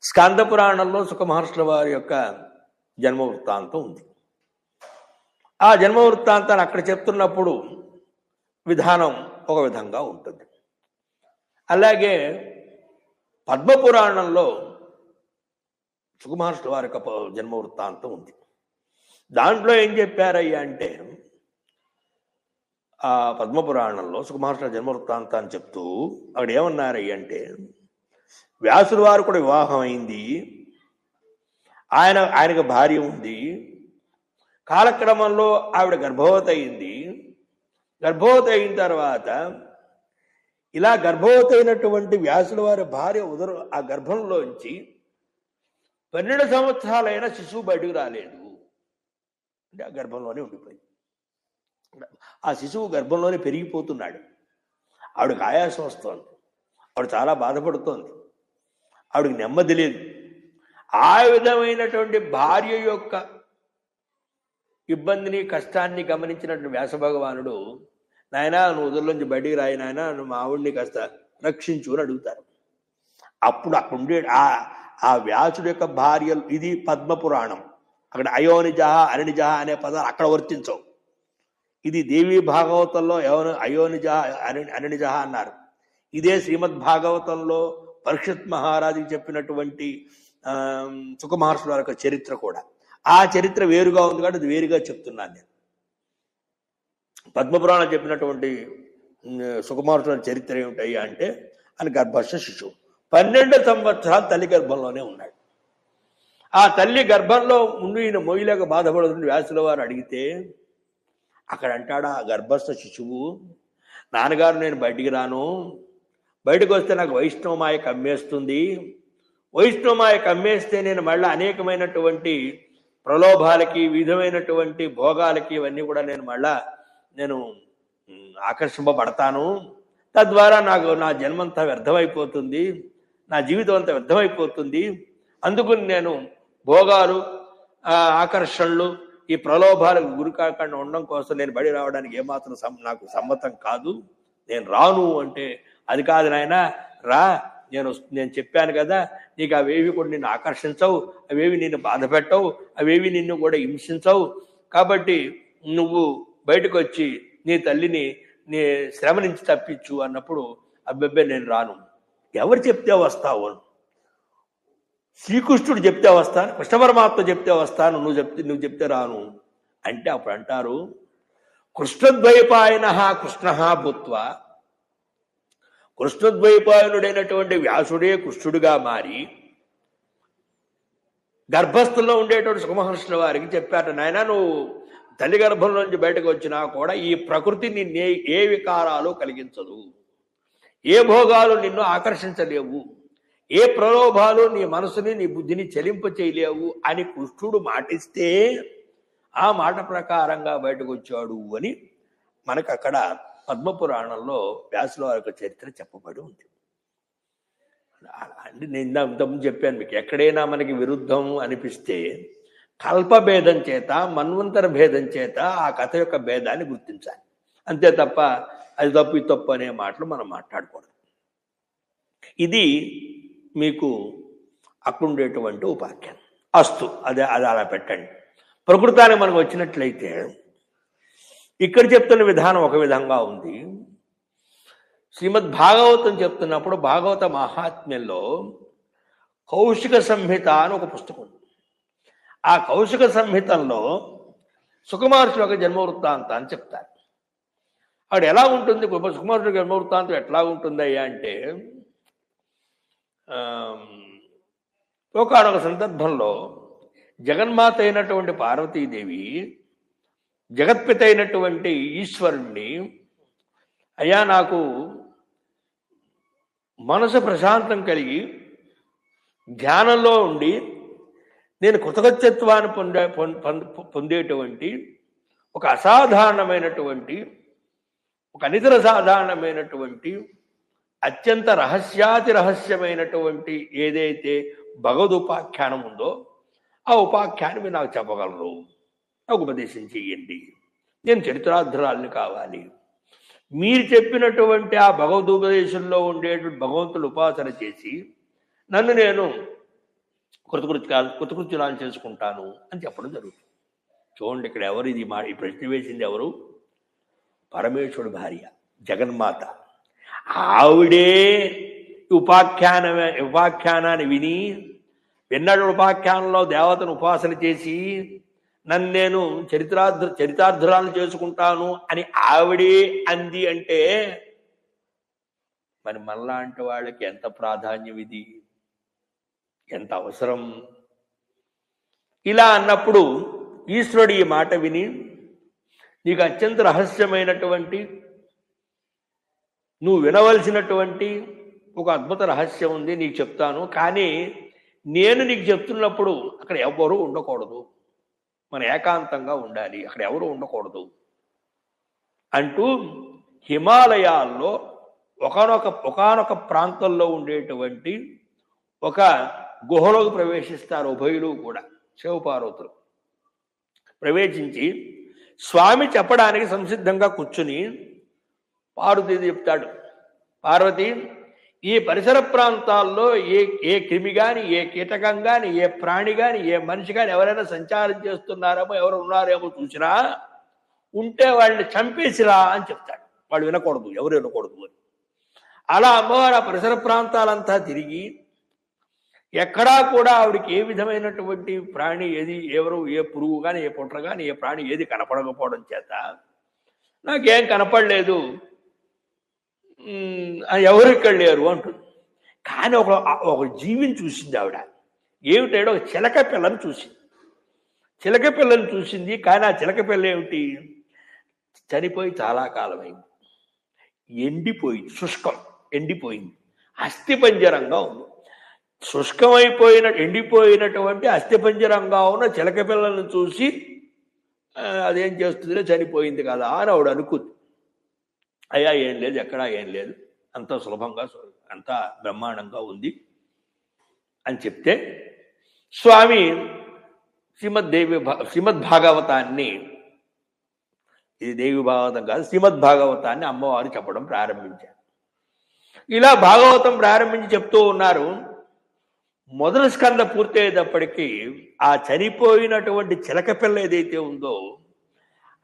స్కంద పురాణంలో సుఖమహర్షుల వారి యొక్క జన్మ వృత్తాంతం ఉంది. ఆ జన్మ వృత్తాంతాన్ని అక్కడ చెప్తున్నప్పుడు విధానం ఒక విధంగా ఉంటుంది. అలాగే పద్మపురాణంలో సుఖమహర్షుల వారి యొక్క జన్మ వృత్తాంతం ఉంది. దాంట్లో ఏం చెప్పారయ్యా అంటే, ఆ పద్మపురాణంలో సుఖమహర్షుల జన్మ వృత్తాంతాన్ని చెప్తూ అక్కడ ఏమన్నారయ్య అంటే, వ్యాసుల వారు కూడా వివాహం అయింది, ఆయనకు భార్య ఉంది, కాలక్రమంలో ఆవిడ గర్భవతి అయింది. గర్భవతి అయిన తర్వాత ఇలా గర్భవతి అయినటువంటి వ్యాసుల వారి భార్య ఆ గర్భంలోంచి 12 సంవత్సరాలైన శిశువు బయటకు రాలేదు. అంటే ఆ గర్భంలోనే ఉండిపోయింది. ఆ శిశువు గర్భంలోనే పెరిగిపోతున్నాడు. ఆవిడకి ఆయాసం వస్తోంది, ఆవిడ చాలా బాధపడుతోంది, ఆవిడకి నెమ్మది లేదు. ఆ విధమైనటువంటి భార్య యొక్క ఇబ్బందిని కష్టాన్ని గమనించినటువంటి వ్యాస భగవానుడు, నాయన నువ్వు ఉదర్లోంచి బయటికి రాయి నాయన, నువ్వు మా ఆవిడ్ని కాస్త రక్షించు అని అడుగుతారు. అప్పుడు అక్కడుండే ఆ వ్యాసుడు యొక్క భార్యలు, ఇది పద్మపురాణం, అక్కడ అయోనిజ అరణిజ అనే పదాలు అక్కడ వర్తించవు. ఇది దేవీ భాగవతంలో అయోనిజ అనినిజ అన్నారు. ఇదే శ్రీమద్ భాగవతంలో పరీక్షిత్ మహారాజుకి చెప్పినటువంటి సుఖమహర్షుల యొక్క చరిత్ర కూడా. ఆ చరిత్ర వేరుగా ఉంది కాబట్టి అది వేరుగా చెప్తున్నాను నేను. పద్మపురాణం చెప్పినటువంటి సుఖమహర్షుల చరిత్ర ఏమిటయ్యా అంటే, ఆయన గర్భస్థ శిశువు 12 సంవత్సరాలు తల్లి గర్భంలోనే ఉన్నాడు. ఆ తల్లి గర్భంలో ఉండి ఈయన మొయ్యలేక బాధపడుతున్న వ్యాసుల వారు అడిగితే అక్కడ అంటాడు ఆ గర్భస్థ శిశువు, నాన్నగారు నేను బయటికి రాను, బయటకు వస్తే నాకు వైష్ణవమాయ కమ్మేస్తుంది, వైష్ణవమాయ కమ్మేస్తే నేను మళ్ళీ అనేకమైనటువంటి ప్రలోభాలకి విధమైనటువంటి భోగాలకి ఇవన్నీ కూడా నేను ఆకర్షింపబడతాను, తద్వారా నాకు నా జన్మంతా వ్యర్థమైపోతుంది, నా జీవితం అంతా వ్యర్థమైపోతుంది, అందుకు నేను భోగాలు ఆకర్షణలు ఈ ప్రలోభాలకు గురి కాకుండా ఉండడం కోసం నేను బడి రావడానికి ఏమాత్రం నాకు సమ్మతం కాదు, నేను రాను అంటే, అది కాదు నాయన రా, నేను చెప్పాను కదా, నీకు అవేవి కూడా నిన్ను ఆకర్షించవు, అవేవి నిన్ను బాధ పెట్టవు, అవేవి నిన్ను కూడా హింసించవు, కాబట్టి నువ్వు బయటకు వచ్చి నీ తల్లిని నీ శ్రమ నుంచి తప్పించు అన్నప్పుడు, అబ్బెబ్బే నేను రాను, ఎవరు చెప్తే వస్తావు, శ్రీకృష్ణుడు చెప్తే వస్తాను, కృష్ణ పరమాత్మ చెప్తే వస్తాను, నువ్వు చెప్తే రాను అంటే అప్పుడు అంటారు, కృష్ణద్వైపాయన కృష్ణ భూత్వ, కృష్ణద్వైపాయనుడైనటువంటి వ్యాసుడే కృష్ణుడిగా మారి గర్భస్థంలో ఉండేటువంటి సుఖమహర్షుల వారికి చెప్పాట, నాయన నువ్వు తల్లి గర్భంలోంచి బయటకు వచ్చినా కూడా ఈ ప్రకృతి నిన్నే ఏ వికారాలు కలిగించదు, ఏ భోగాలు నిన్ను ఆకర్షించలేవు, ఏ ప్రలోభాలు నీ మనసుని నీ బుద్ధిని చెలింప చేయలేవు అని కృష్ణుడు మాటిస్తే ఆ మాట ప్రకారంగా బయటకు వచ్చాడు అని మనకు అక్కడ పద్మపురాణంలో వ్యాసుల వారి యొక్క చరిత్ర చెప్పబడి ఉంది. అంటే నేను ఇంతకుముందు చెప్పాను మీకు, ఎక్కడైనా మనకి విరుద్ధం అనిపిస్తే కల్పభేదం చేత మన్వంతర భేదం చేత ఆ కథ యొక్క భేదాన్ని గుర్తించాలి, అంతే తప్ప అది తప్పు ఇది తప్పు అనే మాటలు మనం మాట్లాడకూడదు. ఇది మీకు అక్కడుండేటువంటి ఉపాఖ్యానం. అస్తు అది అలా పెట్టండి. ప్రకృతానికి మనకు వచ్చినట్లయితే ఇక్కడ చెప్తున్న విధానం ఒక విధంగా ఉంది. శ్రీమద్ భాగవతం చెప్తున్నప్పుడు భాగవత మహాత్మ్యంలో కౌశిక సంహిత అని ఒక పుస్తకం ఉంది. ఆ కౌశిక సంహితంలో సుఖమహర్షుల యొక్క జన్మ వృత్తాంతాన్ని చెప్తారు. అక్కడ ఎలా ఉంటుంది, సుఖమహర్షుల జన్మ వృత్తాంతం ఎట్లా ఉంటుందయ్యా అంటే, ఒకనొక సందర్భంలో జగన్మాత అయినటువంటి పార్వతీదేవి జగత్పిత అయినటువంటి ఈశ్వరుణ్ణి, అయ్యా నాకు మనసు ప్రశాంతం కలిగి ధ్యానంలో ఉండి నేను కృతజ్ఞత్వాన్ని పొందేటువంటి ఒక అసాధారణమైనటువంటి ఒక అనితర సాధారణమైనటువంటి అత్యంత రహస్యాతి రహస్యమైనటువంటి ఏదైతే భగవదుపాఖ్యానం ఉందో ఆ ఉపాఖ్యానం మీరు నాకు చెప్పగలరు, నాకు ఉపదేశం చెయ్యండి, నేను చరిత్రార్థురాలని కావాలి, మీరు చెప్పినటువంటి ఆ భగవదోపదేశంలో ఉండేటువంటి భగవంతుడు ఉపాసన చేసి నన్ను నేను కృతకృత్యురాలు చేసుకుంటాను అని చెప్పడం జరుగుతుంది. చూడండి ఇక్కడ ఎవరు ఈ ప్రశ్న వేసింది ఎవరు? పరమేశ్వరుడు భార్య జగన్మాత. ఆవిడే ఉపాఖ్యానాన్ని విన్నాడు. ఉపాఖ్యానంలో దేవతను ఉపాసన చేసి నన్ను నేను చరితార్థురాలను చేసుకుంటాను అని ఆవిడే అంది అంటే మరి మనలాంటి వాళ్ళకి ఎంత ప్రాధాన్యం, ఇది ఎంత అవసరం. ఇలా అన్నప్పుడు ఈశ్వరుడు ఈ మాట విని, నీకు అత్యంత రహస్యమైనటువంటి నువ్వు వినవలసినటువంటి ఒక అద్భుత రహస్యం ఉంది, నీకు చెప్తాను, కానీ నేను నీకు చెప్తున్నప్పుడు అక్కడ ఎవరు ఉండకూడదు, మన ఏకాంతంగా ఉండాలి, అక్కడ ఎవరు ఉండకూడదు అంటూ హిమాలయాల్లో ఒకానొక ప్రాంతంలో ఉండేటువంటి ఒక గుహలోకి ప్రవేశిస్తారు ఉభయులు కూడా, శివపార్వతులు ప్రవేశించి స్వామి చెప్పడానికి సంసిద్ధంగా కూర్చుని పార్వతీ చెప్తాడు, పార్వతి ఈ పరిసర ప్రాంతాల్లో ఏ క్రిమి కానీ, ఏ కీటకం కానీ, ఏ ప్రాణి కానీ, ఏ మనిషి కానీ ఎవరైనా సంచారం చేస్తున్నారేమో, ఎవరు ఉన్నారేమో చూసినా ఉంటే వాళ్ళని చంపేసిరా అని చెప్తాడు. వాళ్ళు వినకూడదు, ఎవరు వినకూడదు అని. అలా అమ్మవారు ఆ పరిసర ప్రాంతాలంతా తిరిగి ఎక్కడా కూడా ఆవిడికి ఏ విధమైనటువంటి ప్రాణి ఏది, ఎవరు, ఏ పురుగు కానీ, ఏ పుట్ర కానీ, ఏ ప్రాణి ఏది కనపడకపోవడం చేత నాకేం కనపడలేదు, ఎవరు ఇక్కడ లేరు అంటుంది. కానీ ఒక జీవిని చూసింది ఆవిడ. ఏమిటంటే ఒక చిలక పిల్లని చూసింది. చిలక పిల్లని చూసింది. కానీ ఆ చిలక పిల్ల ఏమిటి, చనిపోయి చాలా కాలమైంది, ఎండిపోయింది, శుష్కం, ఎండిపోయింది, అస్థిపంజరంగా ఉంది. ఎండిపోయినటువంటి అస్థిపంజరంగా ఉన్న చిలక పిల్లలను చూసి అదేం చేస్తుందిలే, చనిపోయింది కదా అని ఆవిడ అనుకుంది. అయ్యా ఏం లేదు, ఎక్కడా ఏం లేదు, అంత సులభంగా అంత బ్రహ్మాండంగా ఉంది అని చెప్తే స్వామి శ్రీమద్భాగవతాన్ని, ఇది దేవి భాగవతం కాదు, శ్రీమద్భాగవతాన్ని అమ్మవారు చెప్పడం ప్రారంభించారు. ఇలా భాగవతం ప్రారంభించి చెప్తూ ఉన్నారు. మొదటి స్కంద పూర్తయ్యేటప్పటికీ ఆ చనిపోయినటువంటి చిలక పిల్ల ఏదైతే ఉందో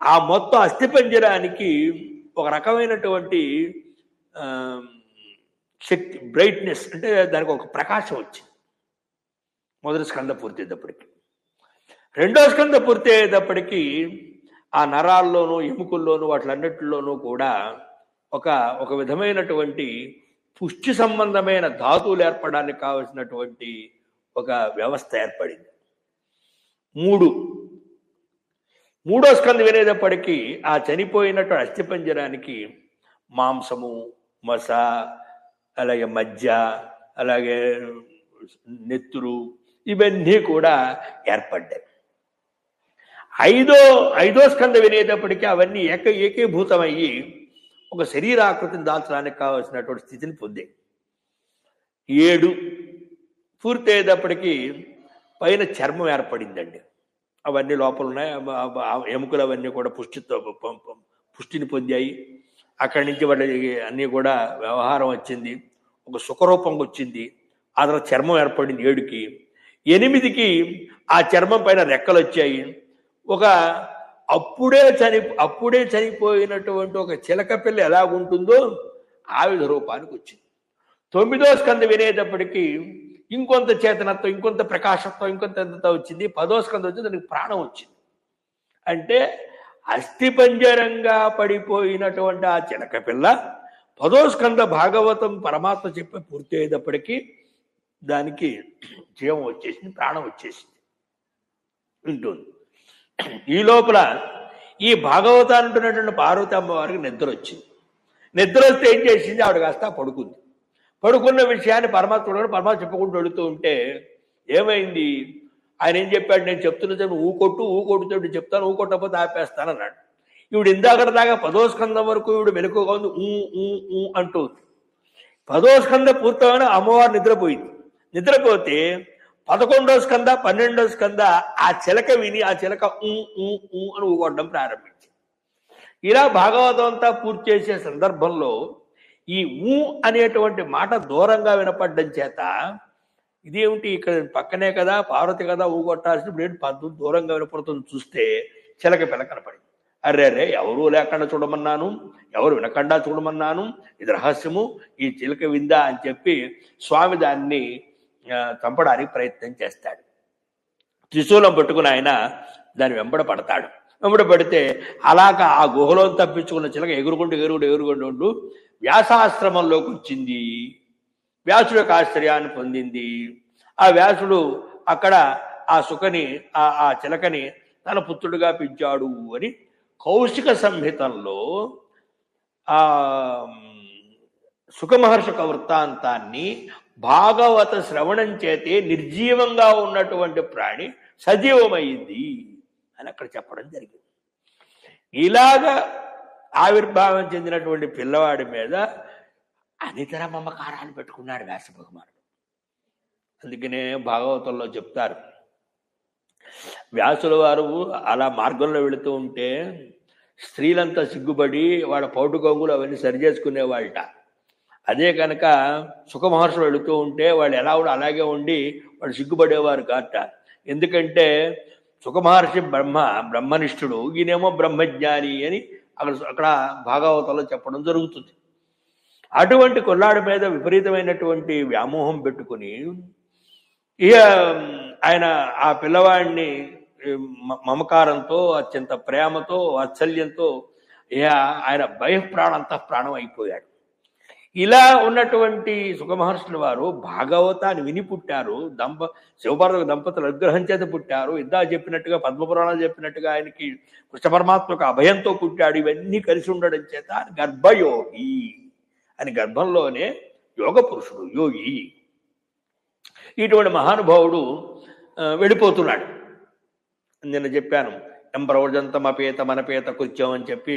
ఆ మొత్తం అస్థిపంజరానికి ఒక రకమైనటువంటి శక్తి, బ్రైట్నెస్, అంటే దానికి ఒక ప్రకాశం వచ్చింది మొదటి స్కంద పూర్తయ్యేటప్పటికి. రెండో స్కంద పూర్తయ్యేటప్పటికీ ఆ నరాల్లోనూ ఎముకల్లోనూ వాటిలన్నిటిలోనూ కూడా ఒక విధమైనటువంటి పుష్టి సంబంధమైన ధాతువులు ఏర్పడడానికి కావలసినటువంటి ఒక వ్యవస్థ ఏర్పడింది. మూడో స్కంద వినేటప్పటికీ ఆ చనిపోయినట్టు అస్థిపంజరానికి మాంసము, మస, అలాగే మజ్జ, అలాగే నెత్తురు, ఇవన్నీ కూడా ఏర్పడ్డాయి. ఐదో స్కంద వినేటప్పటికీ అవన్నీ ఏకీభూతమయ్యి ఒక శరీరాకృతిని దాల్చడానికి కావాల్సినటువంటి స్థితిని పొందాయి. 7 పూర్తయ్యేటప్పటికీ పైన చర్మం ఏర్పడిందండి. అవన్నీ లోపల ఉన్నాయి, ఎముకలు అవన్నీ కూడా పుష్టిని పొందాయి. అక్కడి నుంచి వాళ్ళకి అన్నీ కూడా వ్యవహారం వచ్చింది, ఒక సుఖరూపంగా వచ్చింది. ఆ తర్వాత చర్మం ఏర్పడింది 7కి. 8కి ఆ చర్మం పైన రెక్కలు వచ్చాయి. అప్పుడే చనిపోయినటువంటి ఒక చిలక పిల్ల ఎలాగుంటుందో ఆ విధ రూపానికి వచ్చింది. 9వ స్కంద వినేటప్పటికీ ఇంకొంత చేతనత్వం, ఇంకొంత ప్రకాశత్వం, ఇంకొంత వచ్చింది. 10వ స్కంద వచ్చి దానికి ప్రాణం వచ్చింది. అంటే అస్థిపంజరంగా పడిపోయినటువంటి ఆ చిలక పిల్ల 10వ స్కంద భాగవతం పరమాత్మ చెప్పి పూర్తి అయ్యేటప్పటికీ దానికి జీవం వచ్చేసింది, ప్రాణం వచ్చేసింది, ఉంటుంది. ఈ లోపల ఈ భాగవతాన్ని ఉంటున్నటువంటి పార్వతి అమ్మవారికి నిద్ర వచ్చింది. నిద్ర వస్తే ఏం చేసింది, ఆవిడ కాస్త పడుకుంది. పడుకున్న విషయాన్ని పరమాత్మ చెప్పుకుంటూ వెళుతూ ఉంటే ఏమైంది, ఆయన ఏం చెప్పాడు, నేను చెప్తున్న ఊకొట్టుతో చెప్తాను, ఊకొట్టకపోతే ఆపేస్తాను అన్నాడు. ఈవిడ ఇందాక దాకా 10వ స్కందం వరకు ఈవిడ మెలకుగా ఉంది, అంటూ. 10వ స్కంద పూర్తమైన అమ్మవారు నిద్రపోయింది. నిద్రపోతే 11వ స్కంద 12వ స్కంద ఆ చిలక విని ఆ చిలక అని ఊగొట్టడం ప్రారంభించింది. ఇలా భాగవతం అంతా పూర్తి చేసే సందర్భంలో ఈ అనేటువంటి మాట దూరంగా వినపడ్డం చేత ఇదేమిటి, ఇక్కడ పక్కనే కదా, పార్వతి కదా ఊగొట్టాల్సిన పంతులు దూరంగా వినపడుతుంది. చూస్తే చిలక పిల్ల కనపడింది. అర్రే, ఎవరు లేకుండా చూడమన్నాను, ఎవరు వినకుండా చూడమన్నాను, ఇది రహస్యము, ఈ చిలక విందా అని చెప్పి స్వామి దాన్ని చంపడానికి ప్రయత్నం చేస్తాడు. త్రిశూలం పట్టుకుని ఆయన దాన్ని వెంబడ పడితే అలాగా ఆ గుహలో తప్పించుకున్న చిలక ఎగురుకుంటూ వ్యాసాశ్రమంలోకి వచ్చింది. వ్యాసుడు యొక్క ఆశ్చర్యాన్ని పొందింది. ఆ వ్యాసుడు అక్కడ ఆ సుఖని ఆ చిలకని తన పుత్రుడిగా పెంచాడు అని కౌశిక సంహితంలో ఆ సుఖమహర్షక వృత్తాంతాన్ని భాగవత శ్రవణం చేతే నిర్జీవంగా ఉన్నటువంటి ప్రాణి సజీవమైంది అని అక్కడ చెప్పడం జరిగింది. ఇలాగా ఆవిర్భావం చెందినటువంటి పిల్లవాడి మీద అనితర మమకారాలు పెట్టుకున్నాడు వ్యాస భగవానుడు. అందుకనే భాగవతంలో చెప్తారు, వ్యాసుల వారు అలా మార్గంలో వెళుతూ ఉంటే స్త్రీలంతా సిగ్గుపడి వాళ్ళ పౌటు కొంగులు అవన్నీ సరి చేసుకునేవాళ్ళట. అదే కనుక సుఖమహర్షులు వెళుతూ ఉంటే వాళ్ళు ఎలా కూడా అలాగే ఉండి వాళ్ళు సిగ్గుపడేవారు కాట. ఎందుకంటే సుఖమహర్షి బ్రహ్మనిష్ఠుడు, ఈయనేమో బ్రహ్మజ్ఞాని అని అక్కడ భాగవతంలో చెప్పడం జరుగుతుంది. అటువంటి కొల్లాడి మీద విపరీతమైనటువంటి వ్యామోహం పెట్టుకుని ఇక ఆయన ఆ పిల్లవాడిని మమకారంతో, అత్యంత ప్రేమతో, వాత్సల్యంతో ఇక ఆయన బహిఃప్రాణంతా ప్రాణం అయిపోయాడు. ఇలా ఉన్నటువంటి సుఖమహర్షుల వారు భాగవతాన్ని విని పుట్టారు. శివపార్వతి దంపతుల అనుగ్రహం చేత పుట్టారు. ఇందా చెప్పినట్టుగా పద్మపురాణాలు చెప్పినట్టుగా ఆయనకి కృష్ణ పరమాత్మకు అభయంతో పుట్టాడు. ఇవన్నీ కలిసి ఉండడం చేత గర్భయోగి అని, గర్భంలోనే యోగ పురుషుడు, యోగి. ఇటువంటి మహానుభావుడు వెళ్ళిపోతున్నాడు. నిన్న చెప్పాను, ఎంప్రవర్జంతమపేత మనపేత కృత్యం అని చెప్పి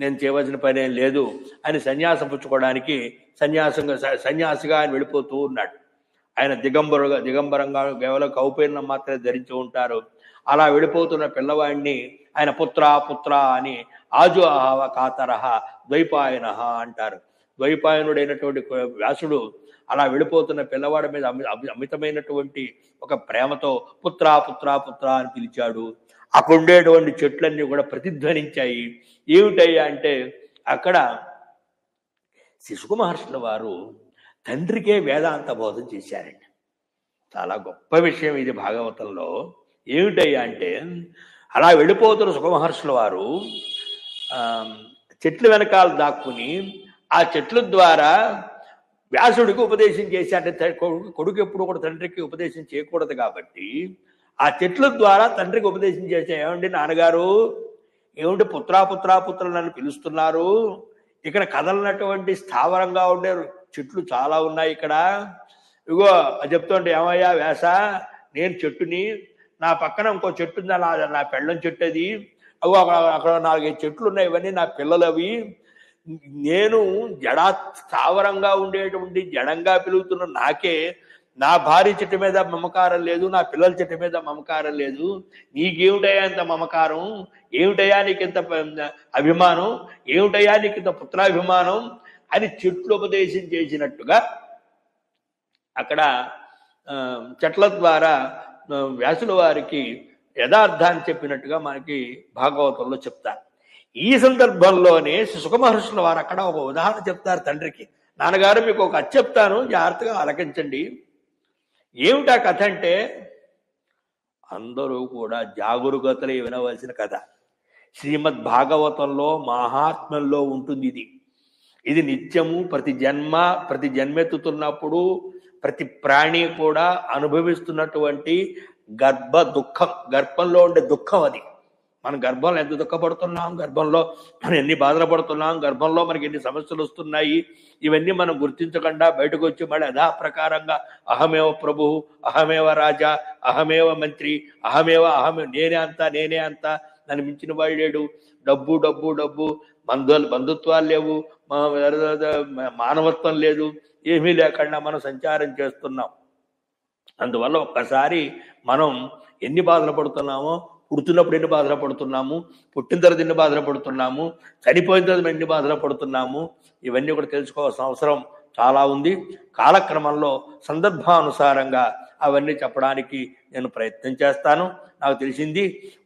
నేను చేయవలసిన పని ఏం లేదు అని సన్యాసం పుచ్చుకోవడానికి సన్యాసిగా ఆయన వెళ్ళిపోతూ ఉన్నాడు. ఆయన దిగంబరంగా కేవలం కౌపీర్ణం మాత్రమే ధరించి ఉంటారు. అలా వెళ్ళిపోతున్న పిల్లవాడిని ఆయన పుత్ర అని ఆజు అహవ కాతరహ ద్వైపాయన అంటారు. ద్వైపాయనుడైనటువంటి వ్యాసుడు అలా వెళ్ళిపోతున్న పిల్లవాడి మీద అమితమైనటువంటి ఒక ప్రేమతో పుత్ర అని పిలిచాడు. అక్కడ ఉండేటువంటి చెట్లన్నీ కూడా ప్రతిధ్వనించాయి. ఏమిటయ్యా అంటే అక్కడ శిశుక మహర్షుల వారు తండ్రికే వేదాంత బోధన చేశారండి. చాలా గొప్ప విషయం ఇది భాగవతంలో. ఏమిటయ్యా అంటే అలా వెళ్ళిపోతున్న సుఖమహర్షుల వారు చెట్ల వెనకాల దాక్కుని ఆ చెట్ల ద్వారా వ్యాసుడికి ఉపదేశం చేశారంటే, కొడుకు ఎప్పుడు కూడా తండ్రికి ఉపదేశం చేయకూడదు కాబట్టి ఆ చెట్ల ద్వారా తండ్రికి ఉపదేశం చేసా. ఏమండి నాన్నగారు, ఏమిటి పుత్ర నన్ను పిలుస్తున్నారు? ఇక్కడ కదలనటువంటి స్థావరంగా ఉండే చెట్లు చాలా ఉన్నాయి ఇక్కడ. ఇగో చెప్తుంటే, ఏమయ్యా వ్యాస, నేను చెట్టుని, నా పక్కన ఇంకో చెట్టు ఉంది, నా పెళ్ళం చెట్టు అది. అగో అక్కడ 4-5 చెట్లు ఉన్నాయి, ఇవన్నీ నా పిల్లలు అవి. నేను స్థావరంగా ఉండేటువంటి జడంగా పిలుగుతున్న నాకే నా భార్య చెట్టు మీద మమకారం లేదు, నా పిల్లల చెట్టు మీద మమకారం లేదు. నీకేమిటయా ఇంత మమకారం? ఏమిటయా నీకు ఇంత అభిమానం? ఏమిటయా నీకు ఇంత పుత్రాభిమానం అని చెట్లు ఉపదేశం చేసినట్టుగా అక్కడ చెట్ల ద్వారా వ్యాసుల వారికి యథార్థాన్ని చెప్పినట్టుగా మనకి భాగవతంలో చెప్తారు. ఈ సందర్భంలోనే సుఖమహర్షుల వారు అక్కడ ఒక ఉదాహరణ చెప్తారు తండ్రికి. నాన్నగారు, మీకు ఒక కథ చెప్తాను, జాగ్రత్తగా ఆలకించండి. ఏమిటా కథ అంటే అందరూ కూడా జాగరూకతలు వినవలసిన కథ. శ్రీమద్ భాగవతంలో మహాత్మ్యంలో ఉంటుంది ఇది నిత్యము ప్రతి జన్మెత్తుతున్నప్పుడు ప్రతి ప్రాణి కూడా అనుభవిస్తున్నటువంటి గర్భంలో ఉండే దుఃఖం అది. మన గర్భంలో ఎంత దుఃఖపడుతున్నాం, గర్భంలో మనం ఎన్ని బాధలు పడుతున్నాం, గర్భంలో మనకి ఎన్ని సమస్యలు వస్తున్నాయి, ఇవన్నీ మనం గుర్తించకుండా బయటకు వచ్చి మళ్ళీ యథాప్రకారంగా అహమేవ ప్రభు, అహమేవ రాజా, అహమేవ మంత్రి, అహమే నేనే అంతా నన్ను మించిన వాడు లేడు, డబ్బు బంధుత్వాలు లేవు, మానవత్వం లేదు, ఏమీ లేకుండా మనం సంచారం చేస్తున్నాం. అందువల్ల ఒక్కసారి మనం ఎన్ని బాధలు పడుతున్నామో, పుడుతున్నప్పుడు ఎన్ని బాధలు పడుతున్నాము, పుట్టిన తర్వాత ఎన్ని బాధలు పడుతున్నాము, చనిపోయిన తర్వాత ఎన్ని బాధలు పడుతున్నాము, ఇవన్నీ కూడా తెలుసుకోవాల్సిన అవసరం చాలా ఉంది. కాలక్రమంలో సందర్భానుసారంగా అవన్నీ చెప్పడానికి నేను ప్రయత్నం చేస్తాను. నాకు తెలిసింది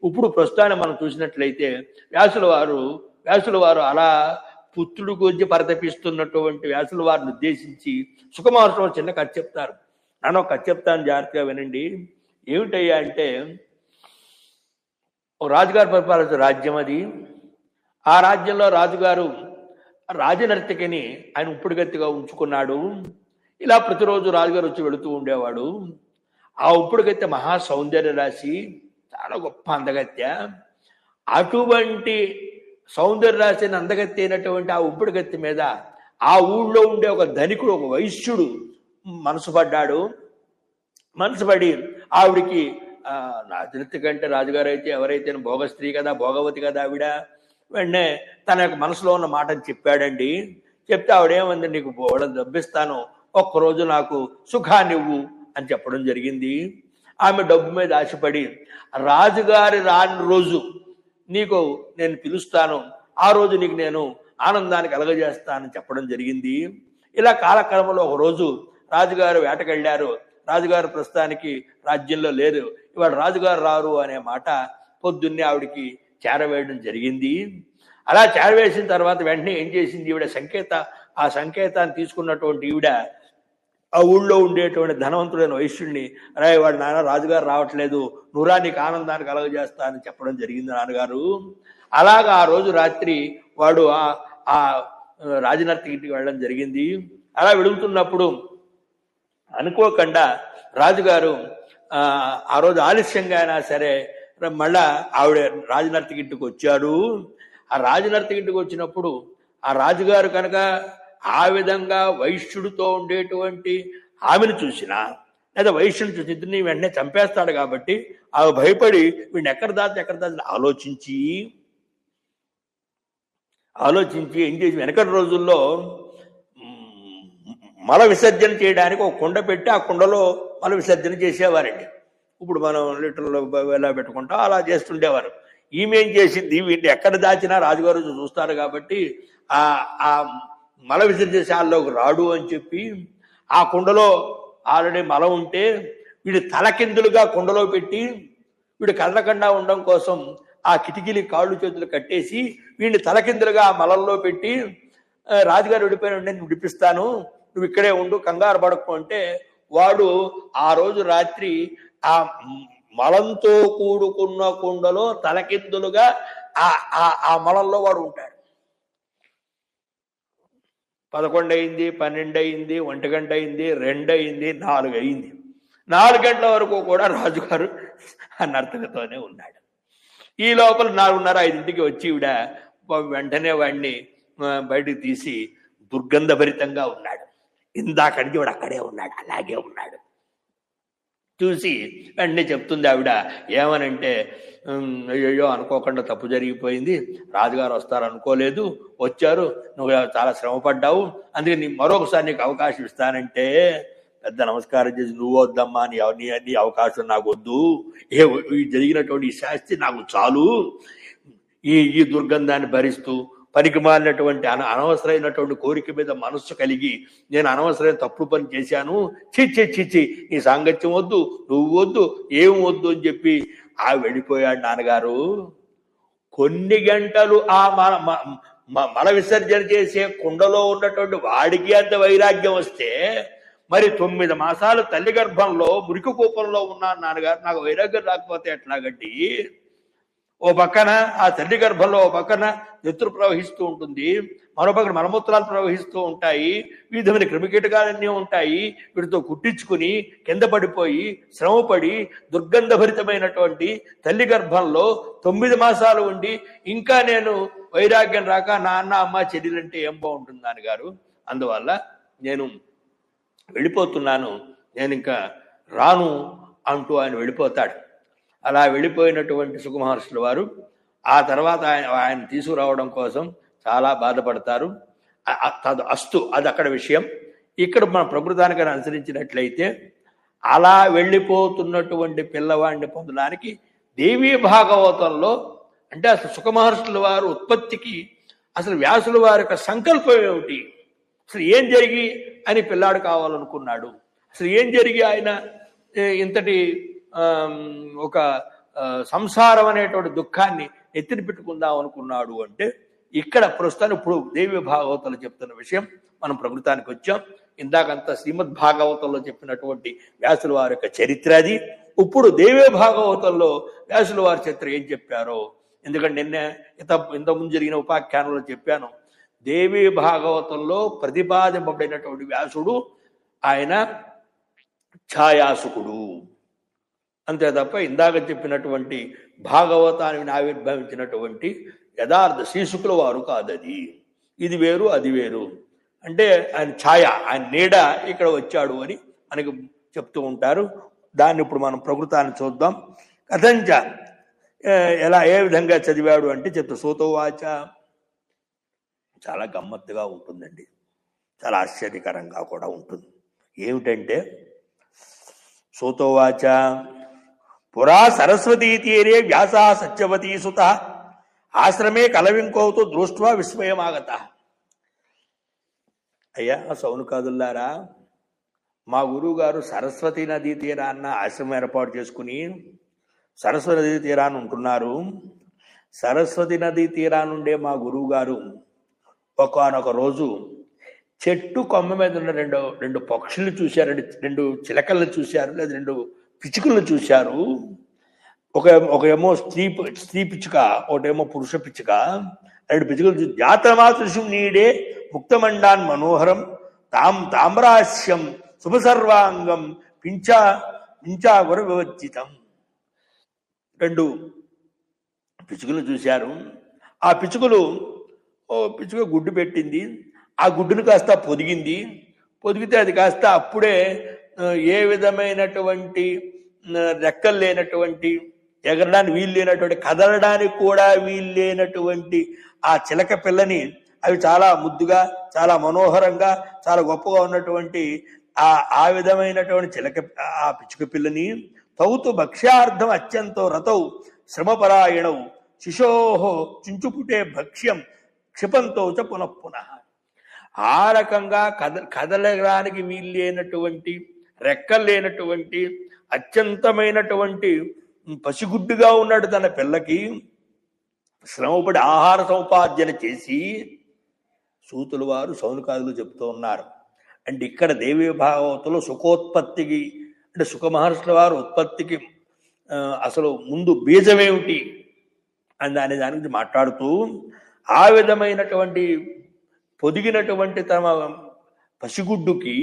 ఇప్పుడు ప్రస్తుతాన్ని మనం చూసినట్లయితే వ్యాసుల వారు అలా పుత్రుడు గురించి పరితపిస్తున్నటువంటి వ్యాసుల వారిని ఉద్దేశించి సుఖమహర్షులు చిన్న కథ చెప్తారు. నన్ను ఒక కథ చెప్తాను, జాగ్రత్తగా వినండి. ఏమిటయ్యా అంటే, రాజుగారు పరిపాలించిన రాజ్యం అది. ఆ రాజ్యంలో రాజుగారు రాజనర్తకిని ఆయన ఉప్పుడుగత్తిగా ఉంచుకున్నాడు. ఇలా ప్రతిరోజు రాజుగారు వచ్చి వెళుతూ ఉండేవాడు. ఆ ఉప్పుడుగత్తె మహా సౌందర్య రాశి, చాలా గొప్ప అందగత్తె. అటువంటి సౌందర్య రాశి అందగత్తె అయినటువంటి ఆ ఉప్పుడుగత్తె మీద ఆ ఊళ్ళో ఉండే ఒక ధనికుడు, ఒక వైశ్యుడు మనసు పడి ఆవిడికి, రాజనర్తి కంటే రాజుగారు అయితే ఎవరైతే భోగస్త్రీ కదా, భోగవతి కదా ఆవిడ, వెంటనే తన యొక్క మనసులో ఉన్న మాటని చెప్పాడండి. చెప్తే ఆవిడేమంది, నీకు బోడం దబ్బిస్తాను, ఒక్కరోజు నాకు సుఖాన్ని ఇవ్వు అని చెప్పడం జరిగింది. ఆమె డబ్బు మీద ఆశపడి, రాజుగారి రాని రోజు నీకు నేను పిలుస్తాను, ఆ రోజు నీకు నేను ఆనందాన్ని కలగజేస్తానని చెప్పడం జరిగింది. ఇలా కాలక్రమంలో ఒక రోజు రాజుగారు వేటకెళ్ళారు. రాజుగారు ప్రస్తుతానికి రాజ్యంలో లేరు. ఇవాళ రాజుగారు రారు అనే మాట పొద్దున్నే ఆవిడికి చేరవేయడం జరిగింది. అలా చేరవేసిన తర్వాత వెంటనే ఏం చేసింది ఈవిడ ఆ సంకేతాన్ని తీసుకున్నటువంటి ఈవిడ ఆ ఊళ్ళో ఉండేటువంటి ధనవంతుడైన వైశ్యుడిని, అరే వాడు నాన్న రాజుగారు రావట్లేదు, నువ్వురా నీకు ఆనందాన్ని కలగజేస్తా అని చెప్పడం జరిగింది నాన్నగారు. అలాగా ఆ రోజు రాత్రి వాడు ఆ రాజనర్తకి ఇంటికి వెళ్ళడం జరిగింది. అలా వెళుతున్నప్పుడు అనుకోకుండా రాజుగారు ఆ రోజు ఆలస్యంగా అయినా సరే మళ్ళా ఆవిడ రాజనర్తకి ఇంటికి వచ్చాడు. ఆ రాజనర్తకి ఇంటికి వచ్చినప్పుడు ఆ రాజుగారు కనుక ఆ విధంగా వైశ్యుడితో ఉండేటువంటి ఆమెను చూసినా లేదా వైశ్యుని చూసి ఇద్దరిని వెంటనే చంపేస్తాడు కాబట్టి ఆమె భయపడి వీడిని ఎక్కడ దాచి ఆలోచించి ఏం చేసి వెనకటి రోజుల్లో మల విసర్జన చేయడానికి ఒక కుండ పెట్టి ఆ కుండలో మల విసర్జన చేసేవారండి. ఇప్పుడు మనం లీటర్లో ఎలా పెట్టుకుంటాం అలా చేస్తుండేవారు. ఈమె ఏం చేసింది, వీటిని ఎక్కడ దాచినా రాజుగారు చూస్తారు కాబట్టి ఆ మల విసర్జనశాలలోకి రాడు అని చెప్పి ఆ కుండలో ఆల్రెడీ మల ఉంటే వీడి తలకిందులుగా కుండలో పెట్టి వీడు కదలకుండా ఉండడం కోసం ఆ కిటికీలు కాళ్ళు చేతులు కట్టేసి వీడిని తలకిందులుగా ఆ మలంలో పెట్టి రాజుగారు విడిపోయిన నేను విడిపిస్తాను, నువ్వు ఇక్కడే ఉండు, కంగారు పడకు అంటే వాడు ఆ రోజు రాత్రి ఆ మలంతో కూడుకున్న కుండలో తలకిందులుగా ఆ మలంలో వాడు ఉంటాడు. 11 అయింది, 12 అయింది, 1 గంట అయింది, 2 అయింది, 4 అయింది. 4 గంటల వరకు కూడా రాజుగారు ఆ నర్తకతోనే ఉన్నాడు. ఈ లోపల 4:30, 5ంటికి వచ్చి ఈవిడ వెంటనే వాడిని బయటకు తీసి దుర్గంధభరితంగా ఉన్నాడు. ఇందాకడికి వాడు అక్కడే ఉన్నాడు, అలాగే ఉన్నాడు. చూసి వెంటనే చెప్తుంది ఆవిడ, ఏమనంటే అయ్యో అనుకోకుండా తప్పు జరిగిపోయింది, రాజుగారు వస్తారు అనుకోలేదు, వచ్చారు, నువ్వు చాలా శ్రమపడ్డావు, అందుకే మరొకసారి నీకు అవకాశం ఇస్తానంటే పెద్ద నమస్కారం చేసి, నువ్వు వద్దమ్మా, నీ అవకాశం నాకు వద్దు, జరిగినటువంటి ఈ శాస్తి నాకు చాలు, ఈ దుర్గంధాన్ని భరిస్తూ పనికి మాలినటువంటి అనవసరమైనటువంటి కోరిక మీద మనస్సు కలిగి నేను అనవసరమైన తప్పుడు పని చేశాను, చిచ్చి నీ సాంగత్యం వద్దు, నువ్వు వద్దు, ఏం వద్దు అని చెప్పి వెళ్ళిపోయాడు నాన్నగారు. కొన్ని గంటలు ఆ మల విసర్జన చేసే కుండలో ఉన్నటువంటి వాడికి అంత వైరాగ్యం వస్తే మరి 9 మాసాలు తల్లి గర్భంలో మురికి కూపంలో ఉన్నాను నాన్నగారు, నాకు వైరాగ్యం రాకపోతే ఎట్లాగండి? ఓ పక్కన ఆ తల్లి గర్భంలో ఓ పక్కన నెత్తురు ప్రవహిస్తూ ఉంటుంది, మరో పక్కన మలమూత్రాలు ప్రవహిస్తూ ఉంటాయి, వివిధమైన క్రిమికీటకాలన్నీ ఉంటాయి. వీటితో కుట్టించుకుని కింద పడిపోయి శ్రమపడి దుర్గంధభరితమైనటువంటి తల్లి గర్భంలో 9 మాసాలు ఉండి ఇంకా నేను వైరాగ్యం రాక నా అన్న అమ్మ చెల్లెలంటే ఏం బాగుంటుంది నాన్నగారు, అందువల్ల నేను వెళ్ళిపోతున్నాను, నేను ఇంకా రాను అంటూ ఆయన వెళ్ళిపోతాడు. అలా వెళ్ళిపోయినటువంటి సుఖమహర్షుల వారు ఆ తర్వాత ఆయన తీసుకురావడం కోసం చాలా బాధపడతారు. అస్తు, అది అక్కడ విషయం. ఇక్కడ మన ప్రకృతానికి అనుసరించినట్లయితే అలా వెళ్ళిపోతున్నటువంటి పిల్లవాడిని పొందడానికి దేవీ భాగవతంలో అంటే అసలు సుఖమహర్షుల వారు ఉత్పత్తికి అసలు వ్యాసుల వారి యొక్క సంకల్పం ఏమిటి, అసలు ఏం జరిగి అని పిల్లాడు కావాలనుకున్నాడు, అసలు ఏం జరిగి ఆయన ఇంతటి ఒక సంసారం అనేటువంటి దుఃఖాన్ని ఎత్తిని పెట్టుకుందాం అనుకున్నాడు అంటే ఇక్కడ ప్రస్తుతానికి ఇప్పుడు దేవి భాగవతంలో చెప్తున్న విషయం మనం ప్రకృతానికి వచ్చాం. ఇందాకంతా శ్రీమద్ భాగవతంలో చెప్పినటువంటి వ్యాసుల వారి యొక్క చరిత్ర అది. ఇప్పుడు దేవీ భాగవతంలో వ్యాసుల వారి చరిత్ర ఏం చెప్పారో, ఎందుకంటే ఇంతకుముందు జరిగిన ఉపాఖ్యానంలో చెప్పాను, దేవీ భాగవతంలో ప్రతిపాదింపబడినటువంటి వ్యాసుడు ఆయన ఛాయాసుకుడు అంతే తప్ప ఇందాక చెప్పినటువంటి భాగవతాన్ని ఆవిర్భవించినటువంటి యథార్థ శ్రీశుకుల వారు కాదది. ఇది వేరు అది వేరు. అంటే ఆయన ఛాయ, ఆయన నీడ ఇక్కడ వచ్చాడు అని మనకి చెప్తూ ఉంటారు. దాన్ని ఇప్పుడు మనం ప్రకృతాన్ని చూద్దాం. కథంచ ఏ విధంగా చదివాడు అంటే చెప్తా. సూతోవాచ చాలా గమ్మత్తుగా ఉంటుందండి, చాలా ఆశ్చర్యకరంగా కూడా ఉంటుంది. ఏమిటంటే సూతోవాచ పురా సరస్వతీ తీరే వ్యాస సత్యవతీ సుత ఆశ్రమే కలవింకోతు దృష్ట్వా విస్మయమాగత. అయ్యా సౌనకాదుల్లారా, మా గురువు గారు సరస్వతీ నదీ తీరాన్న ఆశ్రమం ఏర్పాటు చేసుకుని సరస్వతి నదీ తీరాన్ని ఉంటున్నారు. సరస్వతి నదీ తీరానుండే మా గురువు గారు ఒకానొక రోజు చెట్టు కొమ్మ మీద ఉన్న రెండు పక్షులు చూశారు, రెండు చిలకలను చూశారు, లేదా రెండు పిచ్చుకలను చూశారు. ఒక ఏమో స్త్రీ పిచ్చుక, ఒకటేమో పురుష పిచ్చుక. రెండు పిచ్చుకలు చూసి జాతమాతృషం నీడే ముక్తమండాన్ మనోహరం తామ్రాస్యం శుభసర్వాంగం పించాగుర వివర్జితం. రెండు పిచ్చుకలు చూశారు. ఆ పిచ్చుకలు పిచ్చుక గుడ్డు పెట్టింది. ఆ గుడ్డును కాస్త పొదిగితే అది కాస్త అప్పుడే ఏ విధమైనటువంటి రెక్కలు లేనటువంటి, ఎగరడానికి వీలు లేనటువంటి, కదలడానికి కూడా వీలు లేనటువంటి ఆ చిలక పిల్లని అవి చాలా ముద్దుగా, చాలా మనోహరంగా, చాలా గొప్పగా ఉన్నటువంటి ఆ విధమైనటువంటి ఆ పిచ్చుక పిల్లని తౌతు భక్ష్యార్థం అత్యంతో రతౌ శ్రమపరాయణవు శిశోహో చుంచుపుటే భక్ష్యం క్షిపంతో చ పునఃపునః. ఆ రకంగా కదలడానికి వీలు లేనటువంటి, రెక్కలు లేనటువంటి, అత్యంతమైనటువంటి పసిగుడ్డుగా ఉన్నాడు తన పిల్లకి శ్రమపడి ఆహార సముపార్జన చేసి సూతుల వారు సౌనకాదులు చెప్తూ ఉన్నారు. అంటే ఇక్కడ దేవీ భాగవతంలో సుఖోత్పత్తికి, అంటే సుఖ మహర్షుల వారు ఉత్పత్తికి అసలు ముందు బీజమేమిటి అని దాని గురించి మాట్లాడుతూ, ఆ విధమైనటువంటి పొదిగినటువంటి తమ పసిగుడ్డుకి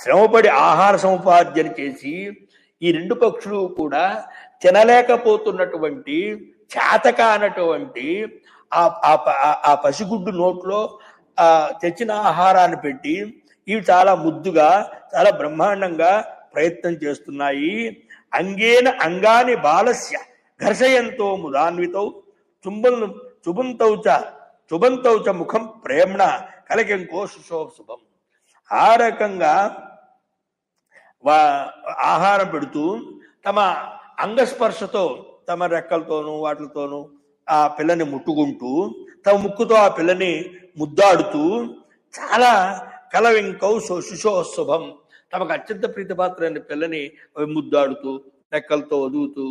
శ్రమపడి ఆహార సముపార్జన చేసి ఈ రెండు పక్షులు కూడా తినలేకపోతున్నటువంటి, చేతకానటువంటి ఆ పసిగుడ్డు నోట్లో తెచ్చిన ఆహారాన్ని పెట్టి ఇవి చాలా ముద్దుగా, చాలా బ్రహ్మాండంగా ప్రయత్నం చేస్తున్నాయి. అంగాని బాలస్య ఘర్షయంతో ముదాన్వితౌ చుబంతౌచ ముఖం ప్రేమ్ణ కలకెంకో శుభం. ఆ రకంగా ఆహారం పెడుతూ తమ అంగస్పర్శతో, తమ రెక్కలతోనూ వాటితోనూ ఆ పిల్లని ముట్టుకుంటూ, తమ ముక్కుతో ఆ పిల్లని ముద్దాడుతూ, చాలా కలవింకౌ శుభం, తమకు అత్యంత ప్రీతిపాత్రైన పిల్లని ముద్దాడుతూ రెక్కలతో వదుగుతూ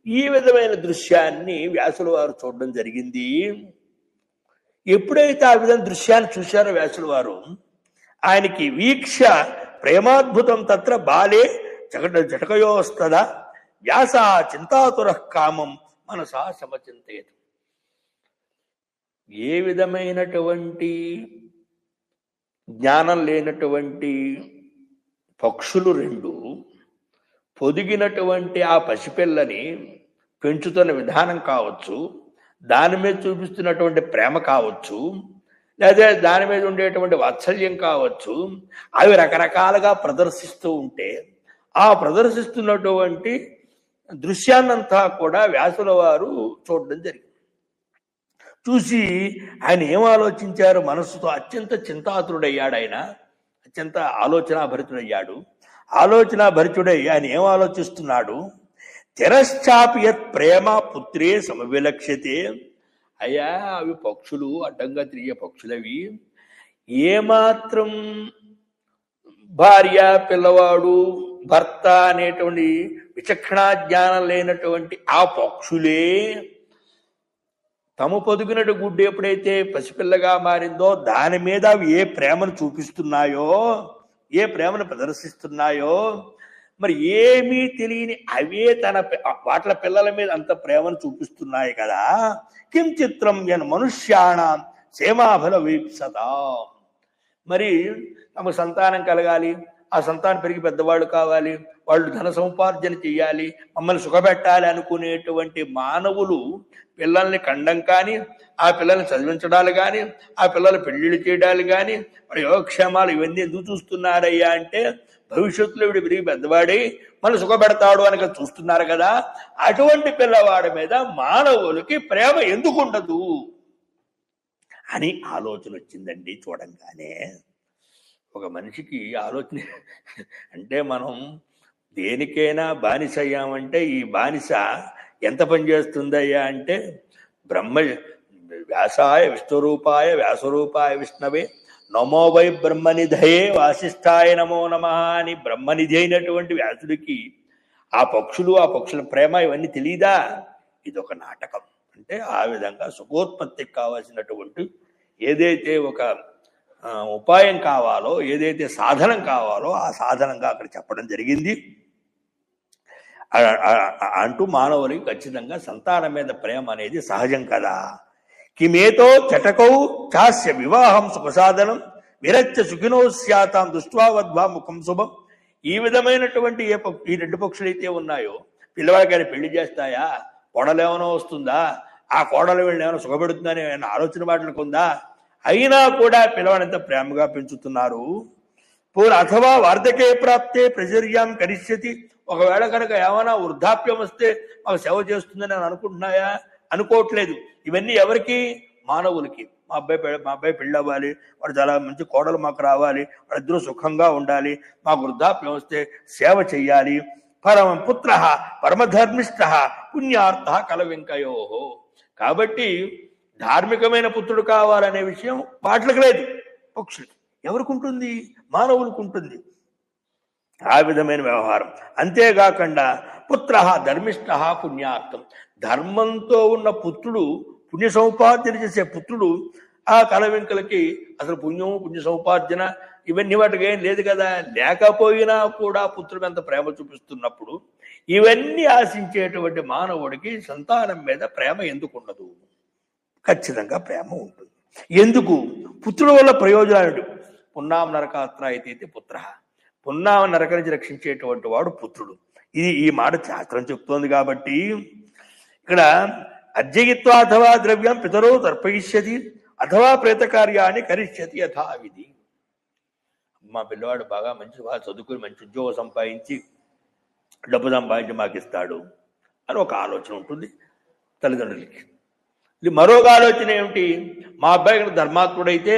ఈ విధమైన దృశ్యాన్ని వ్యాసుల వారు చూడడం జరిగింది. ఎప్పుడైతే ఆ విధమైన దృశ్యాన్ని చూశారో వ్యాసుల వారు, ఆయనకి వీక్ష ప్రేమాద్భుతం తత్ర బాలే జటకయోస్తద వ్యాస చింతాతుర కామం మనసా సమచింతేతు. ఏ విధమైనటువంటి జ్ఞానం లేనటువంటి పక్షులు రెండు పొదిగినటువంటి ఆ పసిపిల్లని పెంచుతున్న విధానం కావచ్చు, దాని మీద చూపిస్తున్నటువంటి ప్రేమ కావచ్చు, లేదా దాని మీద ఉండేటువంటి వాత్సల్యం కావచ్చు, అవి రకరకాలుగా ప్రదర్శిస్తూ ఉంటే ఆ ప్రదర్శిస్తున్నటువంటి దృశ్యాన్నంతా కూడా వ్యాసుల వారు చూడడం జరిగింది. చూసి ఆయన ఏం ఆలోచించారు, మనస్సుతో అత్యంత చింతాతురుడయ్యాడు. ఆయన అత్యంత ఆలోచనాభరితుడయ్యాడు. ఆలోచనాభరితుడై ఆయన ఏం ఆలోచిస్తున్నాడు, తిరశ్చాపియత్ ప్రేమ పుత్రే సమవిలక్ష్యతే. అయ్యా, అవి పక్షులు, అడ్డంగా తిరిగే పక్షులవి. ఏమాత్రం భార్య, పిల్లవాడు, భర్త అనేటువంటి విచక్షణా జ్ఞానం లేనటువంటి ఆ పక్షులే తమ పొదుగునట్టు గుడ్డు ఎప్పుడైతే పసిపిల్లగా మారిందో దాని మీద అవి ఏ ప్రేమను చూపిస్తున్నాయో, ఏ ప్రేమను ప్రదర్శిస్తున్నాయో, మరి ఏమీ తెలియని అవే వాట్ల పిల్లల మీద అంత ప్రేమను చూపిస్తున్నాయి కదా. కిం చిత్రం యన్ మనుష్యాణం సేమాఫల వీప్సత. మరి తమకు సంతానం కలగాలి, ఆ సంతానం పెరిగి పెద్దవాళ్ళు కావాలి, వాళ్ళు ధన సముపార్జన చేయాలి, మమ్మల్ని సుఖపెట్టాలి అనుకునేటువంటి మానవులు పిల్లల్ని కండం కానీ, ఆ పిల్లల్ని చదివించడాలు కానీ, ఆ పిల్లలు పెళ్లిళ్ళు చేయడాలు కానీ, మరి యోగక్షేమాలు ఇవన్నీ ఎందుకు చూస్తున్నారయ్యా అంటే, భవిష్యత్తులో వీడు పెరిగి పెద్దవాడి మనం సుఖపెడతాడు అని చూస్తున్నారు కదా. అటువంటి పిల్లవాడి మీద మానవులకి ప్రేమ ఎందుకు ఉండదు అని ఆలోచన వచ్చిందండి. చూడంగానే ఒక మనిషికి ఆలోచన అంటే, మనం దేనికైనా బానిస అయ్యామంటే ఈ బానిస ఎంత పని చేస్తుందయ్యా అంటే, వ్యాసాయ విష్ణురూపాయ వ్యాసరూపాయ విష్ణవే నమో వై బ్రహ్మనిధయే వాసిష్ఠాయ నమో నమః అని బ్రహ్మనిధి అయినటువంటి వ్యాసుడికి ఆ పక్షుల ప్రేమ ఇవన్నీ తెలియదా? ఇదొక నాటకం. అంటే ఆ విధంగా సుఖోత్పత్తికి కావాల్సినటువంటి ఏదైతే ఒక ఉపాయం కావాలో, ఏదైతే సాధనం కావాలో ఆ సాధనంగా అక్కడ చెప్పడం జరిగింది. అంటూ మానవులకి ఖచ్చితంగా సంతానం మీద ప్రేమ అనేది సహజం కదా. కిమేతో చటకౌ చాస్య వివాహం సుఖసాధనం విరచ్చ సుఖినో స్యాతాం దృష్ట్వా వద్వా ముఖం శుభం. ఈ విధమైనటువంటి ఈ రెండు పక్షులు అయితే ఉన్నాయో పిల్లవాడికి పెళ్లి చేస్తాయా, కోడలేమైనా వస్తుందా, ఆ కోడలు వీళ్ళని ఏమైనా సుఖపెడుతుందని ఏమైనా ఆలోచన మాటలకు ఉందా? అయినా కూడా పిల్లవాడంత ప్రేమగా పెంచుతున్నారు. అథవా వార్ధకే ప్రాప్తే ప్రచర్యాం కరిష్యతి. ఒకవేళ కనుక ఏమైనా వృద్ధాప్యం వస్తే మాకు సేవ చేస్తుందని అని అనుకుంటున్నాయా? అనుకోవట్లేదు. ఇవన్నీ ఎవరికి? మానవులకి. మా అబ్బాయి పెళ్ళి అవ్వాలి, వాడు చాలా మంచి కోడలు మాకు రావాలి, వాళ్ళిద్దరూ సుఖంగా ఉండాలి, మాకు వృద్ధాప్యం వస్తే సేవ చెయ్యాలి. పరమ పుత్ర పరమధర్మిష్ట పుణ్యార్థ కలవింకయోహో. కాబట్టి ధార్మికమైన పుత్రుడు కావాలనే విషయం వాటికి లేదు, పక్షులకి. ఎవరికి ఉంటుంది? మానవులకు ఉంటుంది ఆ విధమైన వ్యవహారం. అంతేకాకుండా పుత్ర ధర్మిష్ట పుణ్యార్థం, ధర్మంతో ఉన్న పుత్రుడు, పుణ్య సముపార్జన చేసే పుత్రుడు ఆ కలవింకలకి అసలు పుణ్య సముపార్జన ఇవన్నీ వాటికి ఏం లేదు కదా. లేకపోయినా కూడా పుత్రుడు అంత ప్రేమ చూపిస్తున్నప్పుడు ఇవన్నీ ఆశించేటువంటి మానవుడికి సంతానం మీద ప్రేమ ఎందుకు ఉండదు? ఖచ్చితంగా ప్రేమ ఉంటుంది. ఎందుకు? పుత్రుడు వల్ల ప్రయోజనాలు. పున్నాం నరకాత్ర అయితే పుత్ర, పున్నామ నరక నుంచి రక్షించేటువంటి వాడు పుత్రుడు. ఈ మాట శాస్త్రం చెప్తోంది. కాబట్టి ఇక్కడ అర్జయిత్వా అథవా ద్రవ్యం పితరో తర్పయిష్యతి అథవా ప్రేతకార్యాన్ని కరిష్యతి యథావిధి. మా పిల్లవాడు బాగా చదువుకుని మంచి ఉద్యోగం సంపాదించి డబ్బు సంపాదించి మాకు ఇస్తాడు అని ఒక ఆలోచన ఉంటుంది తల్లిదండ్రులకి. మరొక ఆలోచన ఏమిటి? మా అబ్బాయి ధర్మాత్ముడైతే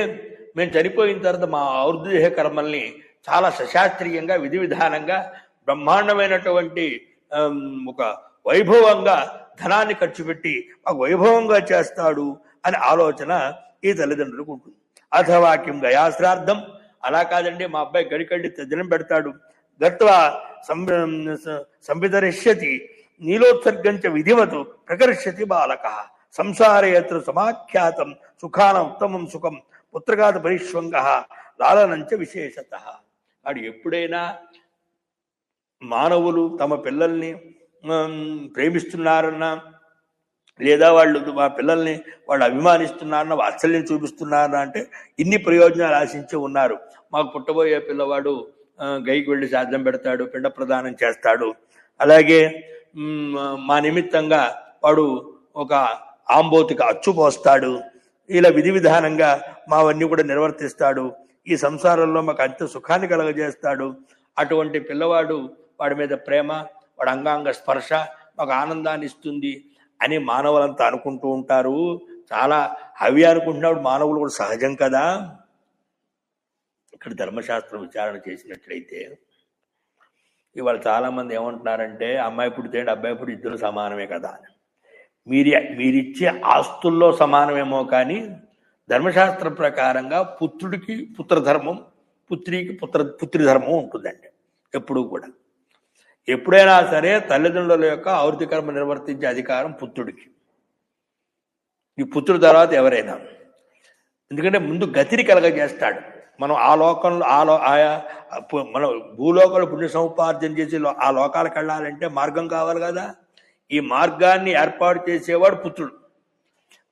మేము చనిపోయిన తర్వాత మా ఔర్దేహ కర్మల్ని చాలా సశాస్త్రీయంగా విధి విధానంగా బ్రహ్మాండమైనటువంటి ఒక వైభవంగా ధనాన్ని ఖర్చు పెట్టి మాకు వైభవంగా చేస్తాడు అనే ఆలోచన ఈ తల్లిదండ్రులకు ఉంటుంది. అథవా కిం గయాశ్రార్థం, అలా కాదండి మా అబ్బాయి గడికళ్ళి తజ్జనం పెడతాడు, గత్వా సంవితరిష్యతి నీలోత్సర్గంచ విధివతు ప్రకర్ష్యతి బాలక సంసారే యత్ర సమాఖ్యాతం సుఖాన ఉత్తమం సుఖం పుత్రగాత పరిష్వంగ లాలనంచ విశేషత. వాడు ఎప్పుడైనా మానవులు తమ పిల్లల్ని ప్రేమిస్తున్నారన్నా, లేదా మా పిల్లల్ని వాళ్ళు అభిమానిస్తున్నారన్న, వాత్సల్యం చూపిస్తున్నారన్నా అంటే ఇన్ని ప్రయోజనాలు ఆశించి ఉన్నారు. మాకు పుట్టబోయే పిల్లవాడు గైకి వెళ్ళి శ్రాద్ధం పెడతాడు, పిండ ప్రదానం చేస్తాడు, అలాగే మా నిమిత్తంగా వాడు ఒక ఆంబోతికి అచ్చు పోస్తాడు, ఇలా విధి విధానంగా మావన్నీ కూడా నిర్వర్తిస్తాడు, ఈ సంసారంలో మాకు అంత సుఖాన్ని కలగజేస్తాడు. అటువంటి పిల్లవాడు, వాడి మీద ప్రేమ, వాడు అంగాంగ స్పర్శ మాకు ఆనందాన్ని ఇస్తుంది అని మానవులంతా అనుకుంటూ ఉంటారు. చాలా అవి అనుకుంటున్నాడు. మానవులు కూడా సహజం కదా. ఇక్కడ ధర్మశాస్త్రం విచారణ చేసినట్లయితే ఇవాళ చాలా మంది ఏమంటున్నారంటే అమ్మాయి పుడితే అబ్బాయి పుట్టి ఇద్దరు సమానమే కదా అని. మీరిచ్చే ఆస్తుల్లో సమానమేమో కానీ ధర్మశాస్త్ర ప్రకారంగా పుత్రుడికి పుత్రధర్మం, పుత్రికి పుత్రిధర్మం ఉంటుందండి. ఎప్పుడూ కూడా ఎప్పుడైనా సరే తల్లిదండ్రుల యొక్క ఆవృత్తి కర్మ నిర్వర్తించే అధికారం పుత్రుడికి. ఈ పుత్రుడి తర్వాత ఎవరైనా, ఎందుకంటే ముందు గతిని కలగజేస్తాడు. మనం ఆ లోకంలో మనం భూలోకంలో పుణ్య సముపార్జన చేసి ఆ లోకాలకు వెళ్ళాలంటే మార్గం కావాలి కదా. ఈ మార్గాన్ని ఏర్పాటు చేసేవాడు పుత్రుడు.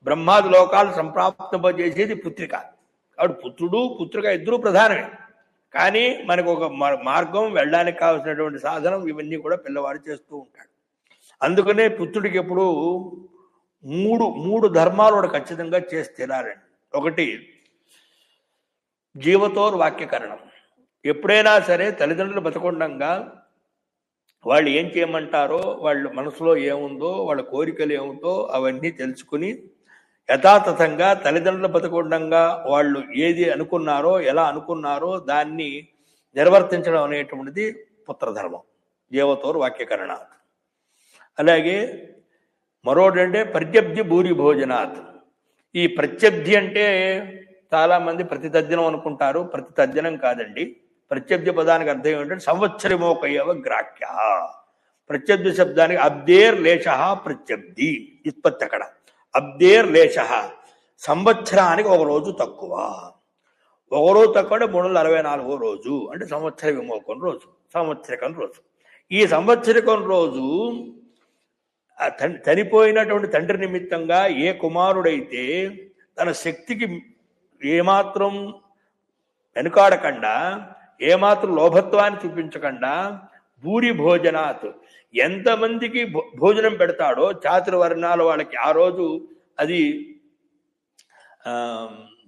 బ్రహ్మాది లోకాలు సంప్రాప్తింపజేసేది పుత్రిక. కాబట్టి పుత్రుడు పుత్రిక ఇద్దరూ ప్రధానమే. కానీ మనకు ఒక మార్గం వెళ్ళడానికి కావాల్సినటువంటి సాధనం ఇవన్నీ కూడా పిల్లవాడు చేస్తూ ఉంటాడు. అందుకనే పుత్రుడికి ఎప్పుడు మూడు ధర్మాలు కూడా ఖచ్చితంగా చేసి తీరాలండి. ఒకటి జీవతోర్ వాక్యకరణం. ఎప్పుడైనా సరే తల్లిదండ్రులు బతకుండంగా వాళ్ళు ఏం చేయమంటారో, వాళ్ళ మనసులో ఏముందో, వాళ్ళ కోరికలు ఏమిటో అవన్నీ తెలుసుకుని యథాతథంగా తల్లిదండ్రులు బతకుండంగా వాళ్ళు ఏది అనుకున్నారో, ఎలా అనుకున్నారో దాన్ని నిర్వర్తించడం అనేటువంటిది పుత్రధర్మం, జీవతోర్ వాక్యకరణాత్. అలాగే మరోటంటే ప్రత్యబ్ధి భూరి భోజనాత్. ఈ ప్రత్యబ్ధి అంటే చాలామంది ప్రతితద్దినం అనుకుంటారు. ప్రతితద్దినం కాదండి. ప్రత్యబ్ధి పదానికి అర్థం ఏమిటంటే సంవత్సరమోకయవ గ్రాహ్య. ప్రత్యబ్ది శబ్దానికి అబ్దేర్ లేశ ప్రత్యబ్ది ఉత్పత్తి అక్కడ. అబ్దేర్ లేశ సంవత్సరానికి ఒక రోజు తక్కువ. ఒక రోజు తక్కువ అంటే 364వ రోజు అంటే సంవత్సర విమోకం రోజు, సంవత్సరికం రోజు. ఈ సంవత్సరికం రోజు చనిపోయినటువంటి తండ్రి నిమిత్తంగా ఏ కుమారుడైతే తన శక్తికి ఏమాత్రం వెనుకాడకుండా, ఏమాత్రం లోభత్వాన్ని చూపించకుండా భూరి భోజనాత్ ఎంతమందికి భోజనం పెడతాడో చాతుర్వర్ణాల వాళ్ళకి ఆ రోజు అది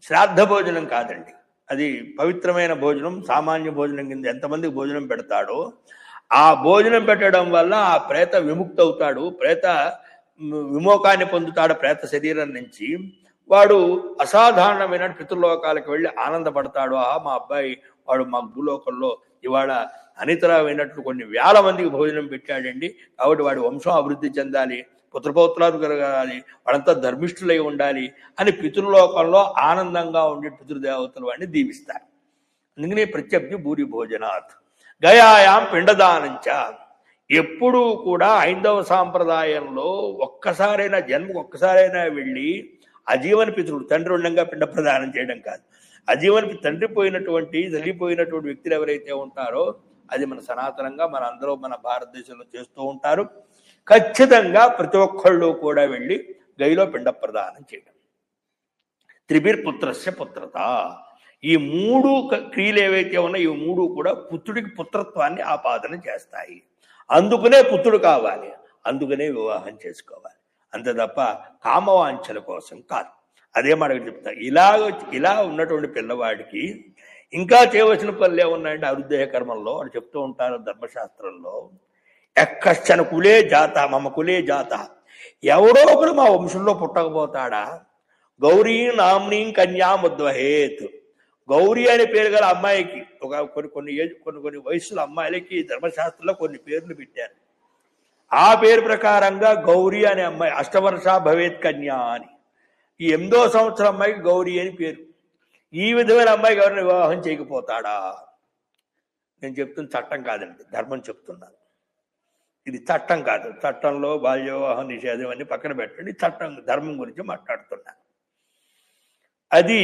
శ్రాద్ధ భోజనం కాదండి, అది పవిత్రమైన భోజనం, సామాన్య భోజనం కింద ఎంతమందికి భోజనం పెడతాడో ఆ భోజనం పెట్టడం వల్ల ఆ ప్రేత విముక్తి అవుతాడు, ప్రేత విమోకాన్ని పొందుతాడు ప్రేత శరీరం నుంచి. వాడు అసాధారణమైన పితృలోకాలకు వెళ్ళి ఆనందపడతాడు. మా అబ్బాయి వాడు మా భూలోకంలో ఇవాళ అనితరమైనట్లు కొన్ని వేల మందికి భోజనం పెట్టాడండి, కాబట్టి వాడి వంశం అభివృద్ధి చెందాలి, పుత్రపౌత్రాలు కలగాలి, వాళ్ళంతా ధర్మిష్ఠులై ఉండాలి అని పితృలోకంలో ఆనందంగా ఉండే పితృదేవతలు వాడిని దీవిస్తారు. అందుకని ప్రత్యబ్ది భూరి భోజనాత్. గయాయాం పిండదానంచ ఎప్పుడూ కూడా హైందవ సాంప్రదాయంలో ఒక్కసారైనా జన్మకు ఒక్కసారైనా వెళ్ళి అజీవన పితృడు తండ్రి ఉండంగా పిండ ప్రదానం చేయడం కాదు, అజీవన తండ్రి పోయినటువంటి తల్లిపోయినటువంటి వ్యక్తులు ఎవరైతే ఉంటారో అది మన సనాతనంగా మన అందరూ మన భారతదేశంలో చేస్తూ ఉంటారు. ఖచ్చితంగా ప్రతి ఒక్కళ్ళు కూడా వెళ్ళి గైలో పిండ ప్రదానం చేయడం. త్రిభిర్పుత్రస్య పుత్రత, ఈ మూడు క్రియలు ఏవైతే ఉన్నాయో ఈ మూడు కూడా పుత్రుడికి పుత్రత్వాన్ని ఆపాదన చేస్తాయి. అందుకనే పుత్రుడు కావాలి, అందుకనే వివాహం చేసుకోవాలి, అంతే తప్ప కామవాంఛల కోసం కాదు. అదే మాట చెప్తా. ఇలా ఉన్నటువంటి పిల్లవాడికి ఇంకా చేయవలసిన పనులు ఏమున్నాయంటే అరుదేహ కర్మంలో అని చెప్తూ ఉంటారు ధర్మశాస్త్రంలో. ఎక్కశ్చన కులే జాత మమ కులే జాత, ఎవరో ఒకడు మా వంశంలో పుట్టకపోతాడా, గౌరీ నామ్నీం కన్యాముద్వహేత్, గౌరీ అనే పేరు గల అమ్మాయికి కొన్ని వయసుల అమ్మాయిలకి ధర్మశాస్త్రంలో కొన్ని పేర్లు పెట్టారు. ఆ పేరు ప్రకారంగా గౌరీ అనే అమ్మాయి అష్టవర్ష భవేత్ కన్యా అని, ఈ 8వ సంవత్సరం అమ్మాయికి గౌరీ అని పేరు. ఈ విధమైన అమ్మాయికి ఎవరిని వివాహం చేయకపోతాడా? నేను చెప్తున్న చట్టం కాదండి, ధర్మం చెప్తున్నాను. ఇది చట్టం కాదు, చట్టంలో బాల్య వివాహం నిషేధం అన్ని పక్కన పెట్టండి, చట్టం ధర్మం గురించి మాట్లాడుతున్నాను. అది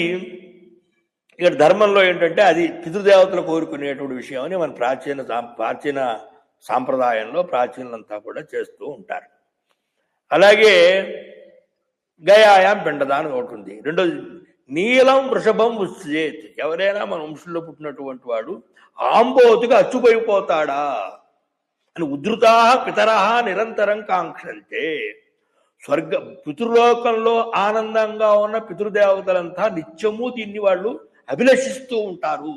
ఇక్కడ ధర్మంలో ఏంటంటే అది పితృదేవతలు కోరుకునేటువంటి విషయం అని మన ప్రాచీన సాంప్రదాయంలో ప్రాచీనులంతా కూడా చేస్తూ ఉంటారు. అలాగే గయాయాం పిండదానం ఒకటి ఉంది. రెండోది నీలం వృషభం ఉచ్చేత్, ఎవరైనా మన వంశంలో పుట్టినటువంటి వాడు ఆంబోతుగా అచ్చుపోయిపోతాడా అని ఉద్ధృతా పితరా నిరంతరం కాంక్షంతే. పితృలోకంలో ఆనందంగా ఉన్న పితృదేవతలంతా నిత్యము దీన్ని వాళ్ళు అభిలషిస్తూ ఉంటారు,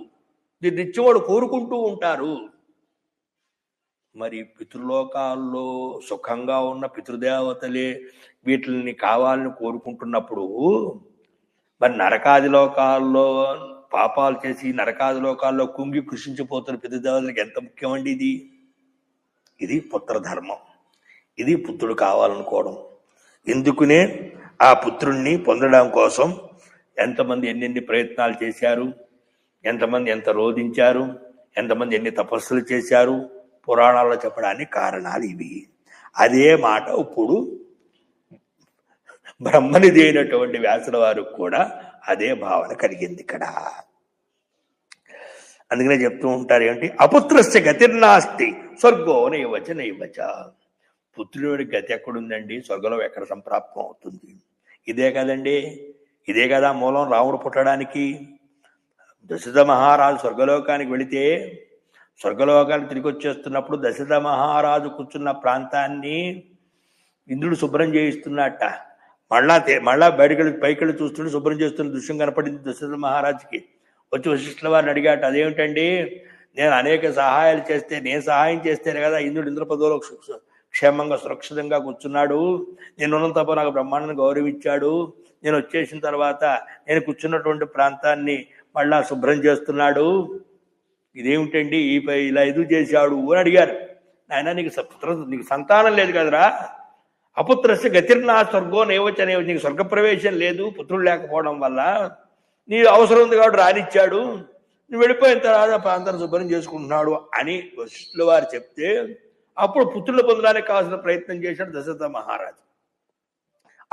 దీన్ని నిత్యం వాళ్ళు కోరుకుంటూ ఉంటారు. మరి పితృలోకాల్లో సుఖంగా ఉన్న పితృదేవతలే వీటిని కావాలని కోరుకుంటున్నప్పుడు మరి నరకాది లోకాల్లో పాపాలు చేసి నరకాది లోకాల్లో కుంగి కృషించిపోతున్న పితృదేవతలకు ఎంత ముఖ్యమండి ఇది పుత్రధర్మం, ఇది పుత్రుడు కావాలనుకోవడం. ఎందుకునే ఆ పుత్రుణ్ణి పొందడం కోసం ఎంతమంది ఎన్నెన్ని ప్రయత్నాలు చేశారు, ఎంతమంది ఎంత రోధించారు, ఎంతమంది ఎన్ని తపస్సులు చేశారు పురాణాల్లో చెప్పడానికి కారణాలు ఇవి. అదే మాట ఇప్పుడు బ్రహ్మనిధి అయినటువంటి వ్యాసుల వారికి కూడా అదే భావన కలిగింది ఇక్కడ. అందుకనే చెప్తూ ఉంటారు ఏంటి, అపుత్రస్య గతిర్నాస్తి స్వర్గో నైవచ నైవచ. పుత్రుడి గతి ఎక్కడుందండి, స్వర్గంలో ఎక్కడ సంప్రాప్తం అవుతుంది? ఇదే కదండి, ఇదే కదా మూలం రాముడు పుట్టడానికి. దశరథ మహారాజు స్వర్గలోకానికి వెళితే స్వర్గలోకానికి తిరిగి వచ్చేస్తున్నప్పుడు దశరథ మహారాజు కూర్చున్న ప్రాంతాన్ని ఇంద్రుడు శుభ్రం చేయిస్తున్నట్ట. మళ్ళా పైకెళ్ళి చూస్తుంటే శుభ్రం చేస్తున్న దృశ్యం కనపడింది దశరథ మహారాజుకి. వచ్చి వశిష్ఠుల వారిని అడిగాట, అదేమిటండి నేను అనేక సహాయాలు చేస్తే, నేను సహాయం చేస్తేనే కదా ఇంద్రుడు ఇంద్రపదవిలో క్షేమంగా సురక్షితంగా కూర్చున్నాడు, నేనున్నంత తప్ప నాకు బ్రహ్మాండాన్ని గౌరవించాడు, నేను వచ్చేసిన తర్వాత నేను కూర్చున్నటువంటి ప్రాంతాన్ని మళ్ళా శుభ్రం చేస్తున్నాడు, ఇదేమిటండి ఇలా ఎదురు చేశాడు అని అడిగారు. ఆయన నీకు సంతానం లేదు కదరా, అపుత్రస్య గతిర్నా స్వర్గో నైవచ నైవచ, నీకు స్వర్గప్రవేశం లేదు పుత్రుడు లేకపోవడం వల్ల, నీ అవసరం ఉంది కాబట్టి రానిచ్చాడు, నువ్వు వెళ్ళిపోయిన తర్వాత ప్రాంతాన్ని శుభ్రం చేసుకుంటున్నాడు అని వశిష్ఠుల వారు చెప్తే అప్పుడు పుత్రులు పొందడానికి కావాల్సిన ప్రయత్నం చేశాడు దశరథ మహారాజు.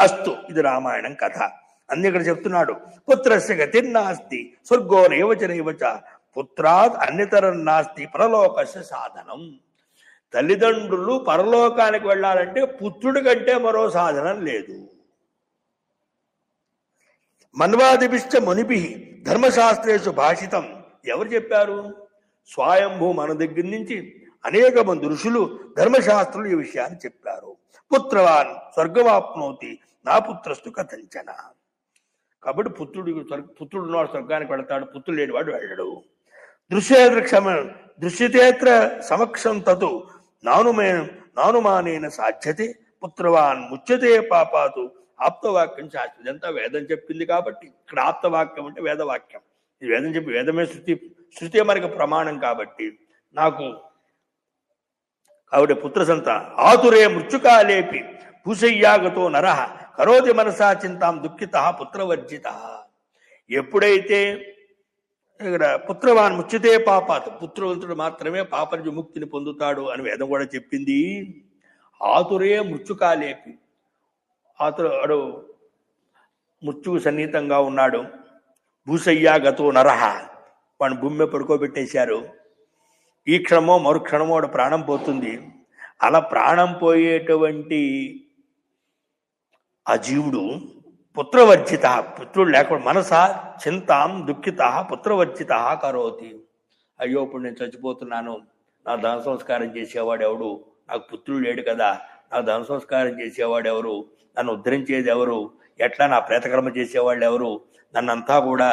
అస్తు, ఇది రామాయణం కథ. అన్ని ఇక్కడ చెప్తున్నాడు. పుత్రస్య గతిర్నాస్తి స్వర్గో నైవచ పుత్రాత్ అన్యతరం నాస్తి పరలోకస్య సాధనం. తల్లిదండ్రులు పరలోకానికి వెళ్ళాలంటే పుత్రుడి కంటే మరో సాధనం లేదు. మన్వాదిభిశ్చ మునిభి ధర్మశాస్త్రేషు భాషితం. ఎవరు చెప్పారు? స్వయంభూ మన దగ్గర నుంచి అనేక మంది ఋషులు ధర్మశాస్త్రులు ఈ విషయాన్ని చెప్పారు. పుత్రవాన్ స్వర్గమాప్నోతి నా పుత్రస్తు కథంచన. కాబట్టి పుత్రుడు ఉన్నాడు స్వర్గానికి వెళతాడు, పుత్రుడు లేనివాడు వెళ్ళడు. దృశ్యతేత్ర సమక్షం తతు నానుమానేన సాధ్యతే పుత్రవాన్ ముచ్యతే పాపాతు ఆప్తవాక్యం శాస్త్రం. ఇదంతా వేదం చెప్పింది కాబట్టి ఇక్కడ ఆప్తవాక్యం అంటే వేదవాక్యం. ఇది వేదం చెప్పి, వేదమే శృతి మనకి ప్రమాణం కాబట్టి నాకు ఆవిడ పుత్రసంత ఆతురే మృత్యుకాలేపి పూసయ్యాగతో నరహ కరోతి మనసా చింతాం దుఃఖిత పుత్రవర్జిత. ఎప్పుడైతే ఇక్కడ పుత్రవాన్ ముచ్యతే పాపాత్, పుత్రవంతుడు మాత్రమే పాప నుంచి ముక్తిని పొందుతాడు అని వేదం కూడా చెప్పింది. ఆతురే మృత్యుకాలేపి, ఆతుడు మృత్యువు సన్నిహితంగా ఉన్నాడు. భూసయ్యాగతో నరహ, వాడిని భూమి పడుకోబెట్టేశారు. ఈ క్షణమో మరుక్షణమో వాడు ప్రాణం పోతుంది. అలా ప్రాణం పోయేటువంటి ఆ జీవుడు పుత్రవర్జిత, పుత్రుడు లేకుండా మనసా చింతాం దుఃఖిత పుత్రవర్జిత కరోతి. అయ్యో ఇప్పుడు నేను చచ్చిపోతున్నాను, నా దాన సంస్కారం చేసేవాడు ఎవడు, నాకు పుత్రుడు లేడు కదా, నాకు దాన సంస్కారం చేసేవాడు ఎవరు, నన్ను ఉద్ధరించేది ఎవరు, ఎట్లా నా ప్రేతకర్మ చేసేవాళ్ళు ఎవరు, నన్నంతా కూడా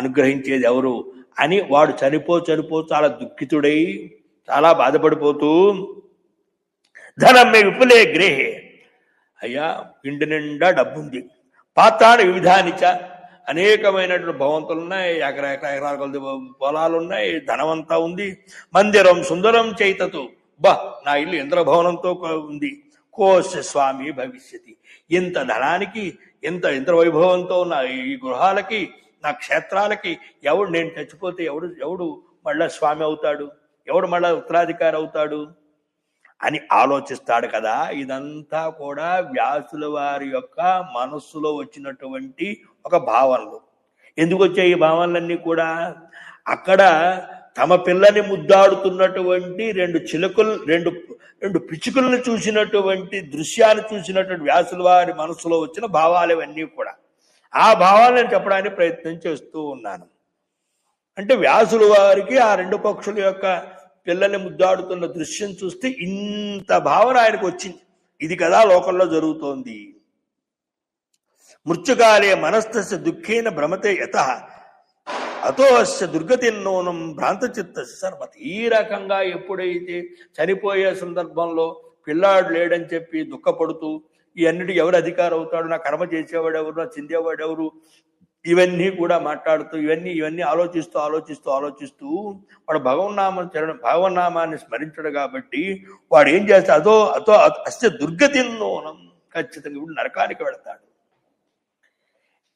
అనుగ్రహించేది ఎవరు అని వాడు చనిపో చాలా దుఃఖితుడై చాలా బాధపడిపోతూ ధనమ్మే విపులే గ్రేహే, అయ్యా ఇంటి నిండా డబ్బుంది, పాతాడు వివిధానిచ, అనేకమైనటువంటి భవంతులు ఉన్నాయి, ఎకరాల కొద్ది పొలాలు ఉన్నాయి, ధనమంతా ఉంది. మందిరం సుందరం చైతతు, నా ఇల్లు ఇంద్రభవనంతో ఉంది. కోశ స్వామి భవిష్యతి, ఇంత ధనానికి ఇంత వైభవంతో ఉన్న ఈ గృహాలకి, నా క్షేత్రాలకి ఎవడు, నేను చచ్చిపోతే ఎవడు మళ్ళా స్వామి అవుతాడు, ఎవడు మళ్ళా ఉత్తరాధికారి అవుతాడు అని ఆలోచిస్తాడు కదా. ఇదంతా కూడా వ్యాసుల వారి యొక్క మనస్సులో వచ్చినటువంటి ఒక భావనలు. ఎందుకు వచ్చాయి ఈ భావనలన్నీ కూడా? అక్కడ తమ పిల్లని ముద్దాడుతున్నటువంటి రెండు పిచ్చుకలను చూసినటువంటి దృశ్యాన్ని చూసినటువంటి వ్యాసుల వారి మనసులో వచ్చిన భావాలు ఇవన్నీ కూడా. ఆ భావాలను చెప్పడానికి ప్రయత్నం చేస్తూ ఉన్నాను. అంటే వ్యాసుల వారికి ఆ రెండు పక్షుల యొక్క పిల్లల్ని ముద్దాడుతున్న దృశ్యం చూస్తే ఇంత భావన ఆయనకు వచ్చింది. ఇది కదా లోకంలో జరుగుతోంది. మృత్యుకాలే మనస్తస్య దుఃఖేన భ్రమతే యతః అతో అస్య దుర్గతిన్నోనం భ్రాంతచిత్త సర్వత. ఈ రకంగా ఎప్పుడైతే చనిపోయే సందర్భంలో పిల్లాడు లేడని చెప్పి దుఃఖపడుతూ ఈ అన్నిటికీ ఎవరు అధికారం అవుతాడు, నా కర్మ చేసేవాడు ఎవరు, నా చెందేవాడు ఎవరు, ఇవన్నీ కూడా మాట్లాడుతూ ఇవన్నీ ఆలోచిస్తూ వాడు భగవన్నామాన్ని స్మరించడు కాబట్టి వాడు ఏం చేస్తాడు, అదో అస్య దుర్గతిన్నోనం, ఖచ్చితంగా ఇప్పుడు నరకానికి వెళతాడు.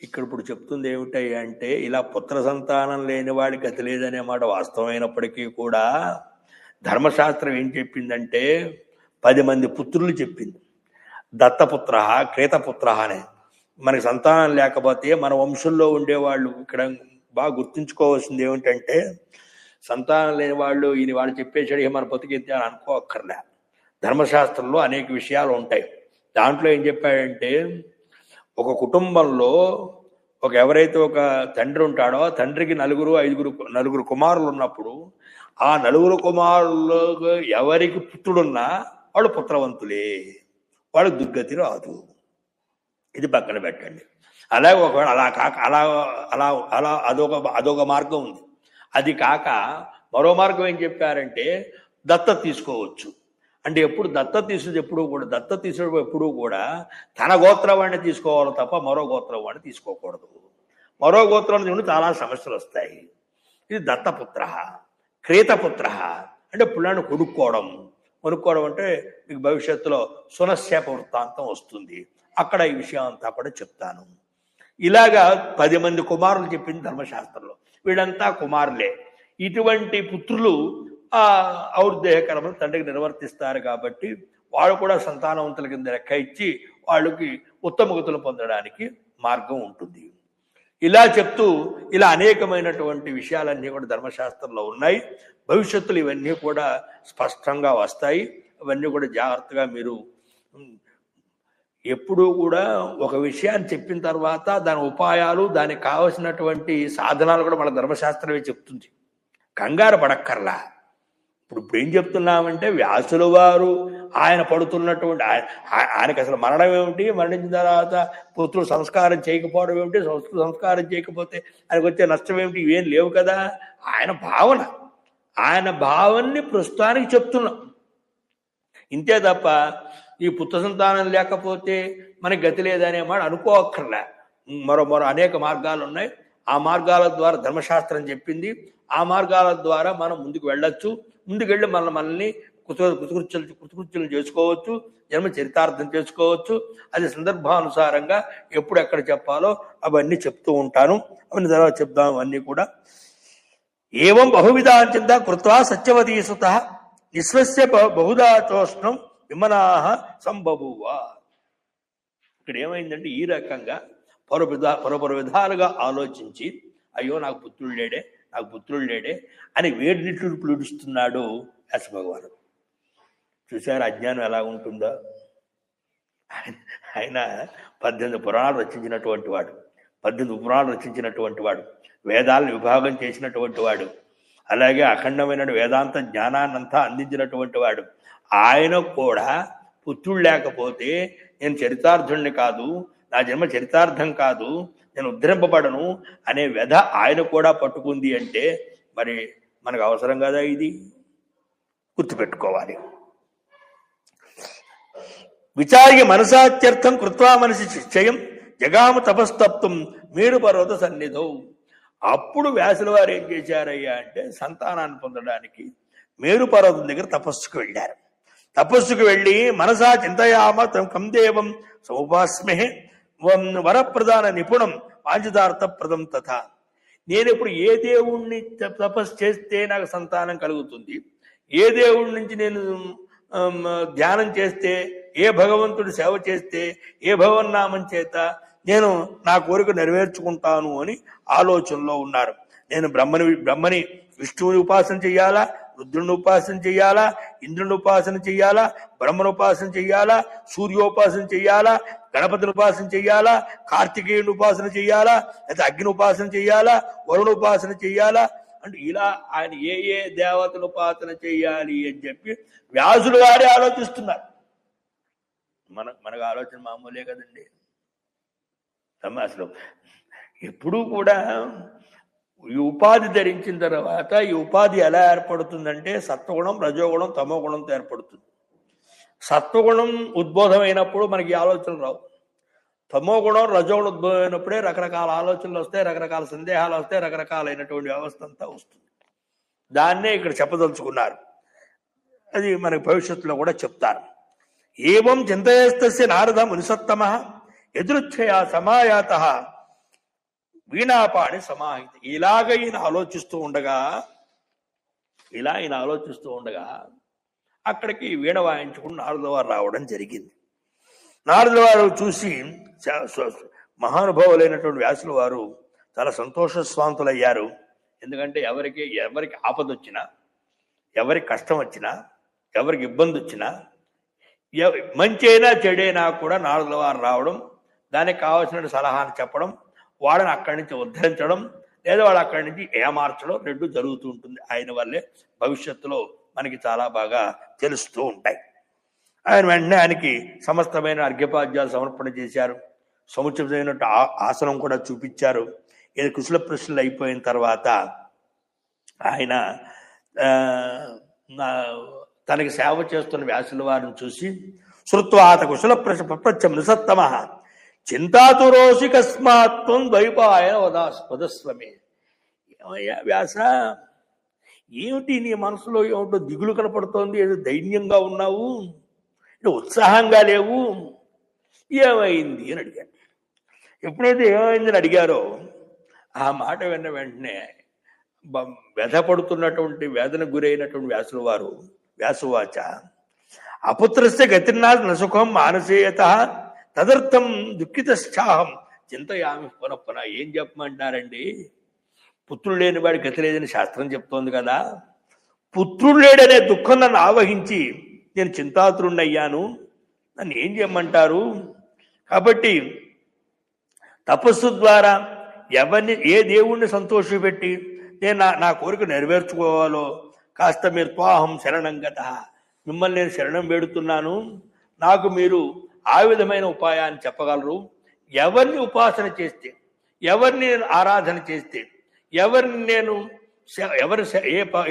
ఇక్కడ ఇప్పుడు చెప్తుంది ఏమిటి అంటే, ఇలా పుత్ర సంతానం లేని వాడి గతి లేదనే మాట వాస్తవమైనప్పటికీ కూడా ధర్మశాస్త్రం ఏం చెప్పిందంటే 10 మంది పుత్రులు చెప్పింది. దత్తపుత్ర, క్రేతపుత్ర అనే. మనకి సంతానం లేకపోతే మన వంశంలో ఉండేవాళ్ళు ఇక్కడ బాగా గుర్తుంచుకోవాల్సింది ఏమిటంటే, సంతానం లేని వాళ్ళు వాళ్ళు చెప్పేసాడు మన బతికితే అని అనుకోక్కర్లే. ధర్మశాస్త్రంలో అనేక విషయాలు ఉంటాయి. దాంట్లో ఏం చెప్పాడంటే, ఒక కుటుంబంలో ఎవరైతే ఒక తండ్రి ఉంటాడో, తండ్రికి నలుగురు కుమారులు ఉన్నప్పుడు ఆ 4 కుమారులు ఎవరికి పుత్రుడున్నా వాళ్ళు పుత్రవంతులే, వాళ్ళు దుర్గతి రాదు. ఇది పక్కన పెట్టండి. అలాగే ఒకవేళ అలా అదొక మార్గం ఉంది. అది కాక మరో మార్గం ఏం చెప్పారంటే, దత్తత తీసుకోవచ్చు. అంటే ఎప్పుడు దత్తత తీసుడు ఎప్పుడు కూడా తన గోత్రవాణ్ణి తీసుకోవాలి తప్ప మరో గోత్రవాణ్ణి తీసుకోకూడదు. మరో గోత్రం నుండి చాలా సమస్యలు వస్తాయి. ఇది దత్తపుత్ర. క్రేతపుత్ర అంటే పిల్లాన్ని కొనుక్కోవడం అంటే మీకు భవిష్యత్తులో సునశ్శాప వృత్తాంతం వస్తుంది. అక్కడ ఈ విషయం అంతా కూడా చెప్తాను. ఇలాగా 10 మంది కుమారులు చెప్పింది ధర్మశాస్త్రంలో. వీళ్ళంతా కుమారులే. ఇటువంటి పుత్రులు ఆ ఔర్దేహ కర్మను తండ్రికి నిర్వర్తిస్తారు కాబట్టి వాళ్ళు కూడా సంతానవంతుల కింద లెక్క ఇచ్చి వాళ్ళకి ఉత్తమగతులు పొందడానికి మార్గం ఉంటుంది. ఇలా చెప్తూ ఇలా అనేకమైనటువంటి విషయాలన్నీ కూడా ధర్మశాస్త్రంలో ఉన్నాయి. భవిష్యత్తులో ఇవన్నీ కూడా స్పష్టంగా వస్తాయి. అవన్నీ కూడా జాగ్రత్తగా మీరు ఎప్పుడూ కూడా ఒక విషయాన్ని చెప్పిన తర్వాత దాని ఉపాయాలు, దానికి కావలసినటువంటి సాధనాలు కూడా మన ధర్మశాస్త్రమే చెప్తుంది. కంగారు పడక్కర్లా. ఇప్పుడు ఏం చెప్తున్నామంటే వ్యాసుల వారు ఆయన పడుతున్నటువంటి ఆయనకు అసలు మరణం ఏమిటి, మరణించిన తర్వాత పుత్రుడు సంస్కారం చేయకపోవడం ఏమిటి, సంస్కారం చేయకపోతే ఆయనకు వచ్చే నష్టం ఏమిటి, ఇవేం లేవు కదా. ఆయన భావన్ని ప్రస్తుతానికి చెప్తున్నాం ఇంతే తప్ప ఈ పుత్ర సంతానం లేకపోతే మనకి గతి లేదనే మాట అనుకోక్కర్లే. మరో అనేక మార్గాలు ఉన్నాయి. ఆ మార్గాల ద్వారా ధర్మశాస్త్రం చెప్పింది. ఆ మార్గాల ద్వారా మనం ముందుకు వెళ్ళొచ్చు. ముందుకెళ్ళి మనల్ని కృతకృత్యులు చేసుకోవచ్చు, జన్మ చరితార్థం చేసుకోవచ్చు. అది సందర్భానుసారంగా ఎప్పుడు ఎక్కడ చెప్పాలో అవన్నీ చెప్తూ ఉంటాను. అవన్నీ తర్వాత చెప్దాం. అవన్నీ కూడా ఏవం బహువిధాంచింత కృత్వా సత్యవతీ సుత నిస్వస్య బహుదా చోష్ణం విమనాహ సంబభువ. ఇక్కడ ఏమైందంటే ఈ రకంగా పరపర విధాలుగా ఆలోచించి అయ్యో నాకు పుత్రుడు లేడే అని వేడి నిట్లు పిలుస్తున్నాడు వ్యాస భగవానుడు. చూసారు అజ్ఞానం ఎలా ఉంటుందో. ఆయన 18 పురాణాలు రచించినటువంటి వాడు, వేదాలను విభాగం చేసినటువంటి వాడు, అలాగే అఖండమైన వేదాంత జ్ఞానాన్నంతా అందించినటువంటి వాడు. ఆయన కూడా పుత్రుడు లేకపోతే నేను చరితార్థుణ్ణి కాదు, నా జన్మ చరితార్థం కాదు, నేను ఉద్ధరింపబడను అనే వ్యధ ఆయన కూడా పట్టుకుంది అంటే మరి మనకు అవసరం కదా. ఇది గుర్తుపెట్టుకోవాలి. విచార్య మనసాత్యర్థం కృత్వా మనసి నిశ్చయం జగామ తపస్తప్తం మేరు పర్వత సన్నిధౌ. అప్పుడు వ్యాసుల వారు ఏం చేశారయ్యా అంటే సంతానాన్ని పొందడానికి మేరు పర్వతం దగ్గర తపస్సుకు వెళ్ళి మనసా చింతయామ కందేవం సౌపాస్మే వరప్రధాన నిపుణం వాంఛితార్థప్రదం తథా. నేను ఇప్పుడు ఏ దేవుణ్ణి తపస్సు చేస్తే నాకు సంతానం కలుగుతుంది, ఏ దేవుడి నుంచి నేను ధ్యానం చేస్తే, ఏ భగవంతుడి సేవ చేస్తే, ఏ భగవన్నామం చేత నేను నా కోరిక నెరవేర్చుకుంటాను అని ఆలోచనలో ఉన్నారు. నేను బ్రహ్మని విష్ణువుని ఉపాసన చెయ్యాలా, రుద్రుని ఉపాసన చెయ్యాలా, ఇంద్రుని ఉపాసన చెయ్యాలా, బ్రహ్మను ఉపాసన చెయ్యాలా, సూర్యోపాసన చెయ్యాలా, గణపతిని ఉపాసన చెయ్యాలా, కార్తికేయుని ఉపాసన చెయ్యాలా, లేదా అగ్ని ఉపాసన చెయ్యాలా, వరుణ ఉపాసన చెయ్యాలా అంటే ఇలా ఆయన ఏ దేవతను ఉపాసన చెయ్యాలి అని చెప్పి వ్యాసులు వారే ఆలోచిస్తున్నారు. మనకు ఆలోచన మామూలే కదండి. అసలు ఎప్పుడూ కూడా ఈ ఉపాధి ధరించిన తర్వాత ఈ ఉపాధి ఎలా ఏర్పడుతుందంటే సత్వగుణం, రజోగుణం, తమోగుణంతో ఏర్పడుతుంది. సత్వగుణం ఉద్బోధమైనప్పుడు మనకి ఆలోచనలు రావు. తమోగుణం, రజోగుణం ఉద్భవమైనప్పుడే రకరకాల ఆలోచనలు వస్తాయి, రకరకాల సందేహాలు వస్తాయి, రకరకాలైనటువంటి వ్యవస్థ అంతా వస్తుంది. దాన్నే ఇక్కడ చెప్పదలుచుకున్నారు. అది మనకి భవిష్యత్తులో కూడా చెప్తారు. ఏవం చింతయస్తస్య నారద మునిసత్తమ ఎదురుచ్ఛయా సమాయాత వీణాపాణి సమాహిత. ఇలాగ ఈయన ఆలోచిస్తూ ఉండగా అక్కడికి వీణ వాయించుకుని నారద వారు రావడం జరిగింది. నారద వారు చూసి మహానుభావులైనటువంటి వ్యాసుల వారు చాలా సంతోషస్వాంతులయ్యారు. ఎందుకంటే ఎవరికి ఆపద వచ్చినా, ఎవరికి కష్టం వచ్చినా, ఎవరికి ఇబ్బంది వచ్చినా, మంచి అయినా చెడైనా కూడా నారదుల వారు రావడం, దానికి కావాల్సిన సలహాను చెప్పడం, వాళ్ళని అక్కడి నుంచి ఉద్ధరించడం, లేదా వాళ్ళు అక్కడి నుంచి ఏమార్చడం రెండు జరుగుతూ ఉంటుంది. ఆయన వల్లే భవిష్యత్తులో మనకి చాలా బాగా తెలుస్తూ ఉంటాయి. ఆయన వెంటనే ఆయనకి సమస్తమైన అర్ఘ్యపాద్యాలు సమర్పణ చేశారు. సముచితమైనట్టు ఆసనం కూడా చూపించారు. ఇది కుశల ప్రశ్నలు అయిపోయిన తర్వాత ఆయన తనకి సేవ చేస్తున్న వ్యాసుల వారిని చూసి శృత్వాత కుశల ప్రపంచం నిసత్తమ చింతాతురోసి కస్మాత్వం ద్వైపాయన వదస్వమే. ఏమయ్యా వ్యాస, ఏమిటి నీ మనసులో ఏమిటో దిగులు కనపడుతోంది, ఏదో దైన్యంగా ఉన్నావు, ఉత్సాహంగా లేవు, ఏమైంది అని అడిగాను. ఎప్పుడైతే ఏమైందని అడిగారో ఆ మాట విన్న వెంటనే వ్యధపడుతున్నటువంటి వేదనకు గురైనటువంటి వ్యాసువాచ అపుత్రస్య గతిర్నా నసుఖం మానసేయత తదర్థం దుఃఖితశ్చాహం చింతయామి పునః. ఏం చెప్పమంటారండి? పుత్రుడు లేని వాడి గతి లేదని శాస్త్రం చెప్తోంది కదా. పుత్రుడు లేడనే దుఃఖం నన్ను ఆవహించి నేను చింతాతురుణ్ణయ్యాను. నన్ను ఏం చేయమంటారు? కాబట్టి తపస్సు ద్వారా ఏ దేవుణ్ణి సంతోషపెట్టి నేను నా కోరిక నెరవేర్చుకోవాలో కాస్త మీరు త్వాహం శరణం గతః, మిమ్మల్ని నేను శరణం వేడుతున్నాను, నాకు మీరు ఆ విధమైన ఉపాయాన్ని చెప్పగలరు. ఎవరిని ఉపాసన చేస్తే, ఎవరిని ఆరాధన చేస్తే, ఎవరిని నేను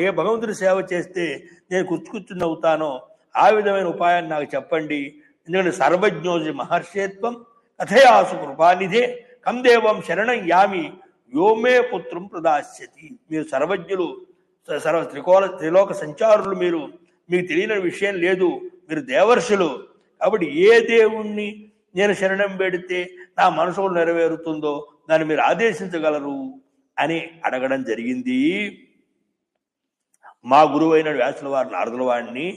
ఏ భగవంతుని సేవ చేస్తే నేను కూర్చునవుతానో ఆ విధమైన ఉపాయాన్ని నాకు చెప్పండి. ఎందుకంటే సర్వజ్ఞోజి మహర్షేత్వం కథయాసు కృపానిధే కందేవం శరణం యామి యోమే పుత్రం ప్రదాస్యతి. మీరు సర్వజ్ఞులు, త్రిలోక సంచారులు, మీకు తెలియని విషయం లేదు, మీరు దేవర్షులు. కాబట్టి ఏ దేవుణ్ణి నేను శరణం పెడితే నా మనసులో నెరవేరుతుందో దాన్ని మీరు ఆదేశించగలరు అని అడగడం జరిగింది. మా గురువు అయిన వ్యాసుల వారు నారదుల వాడిని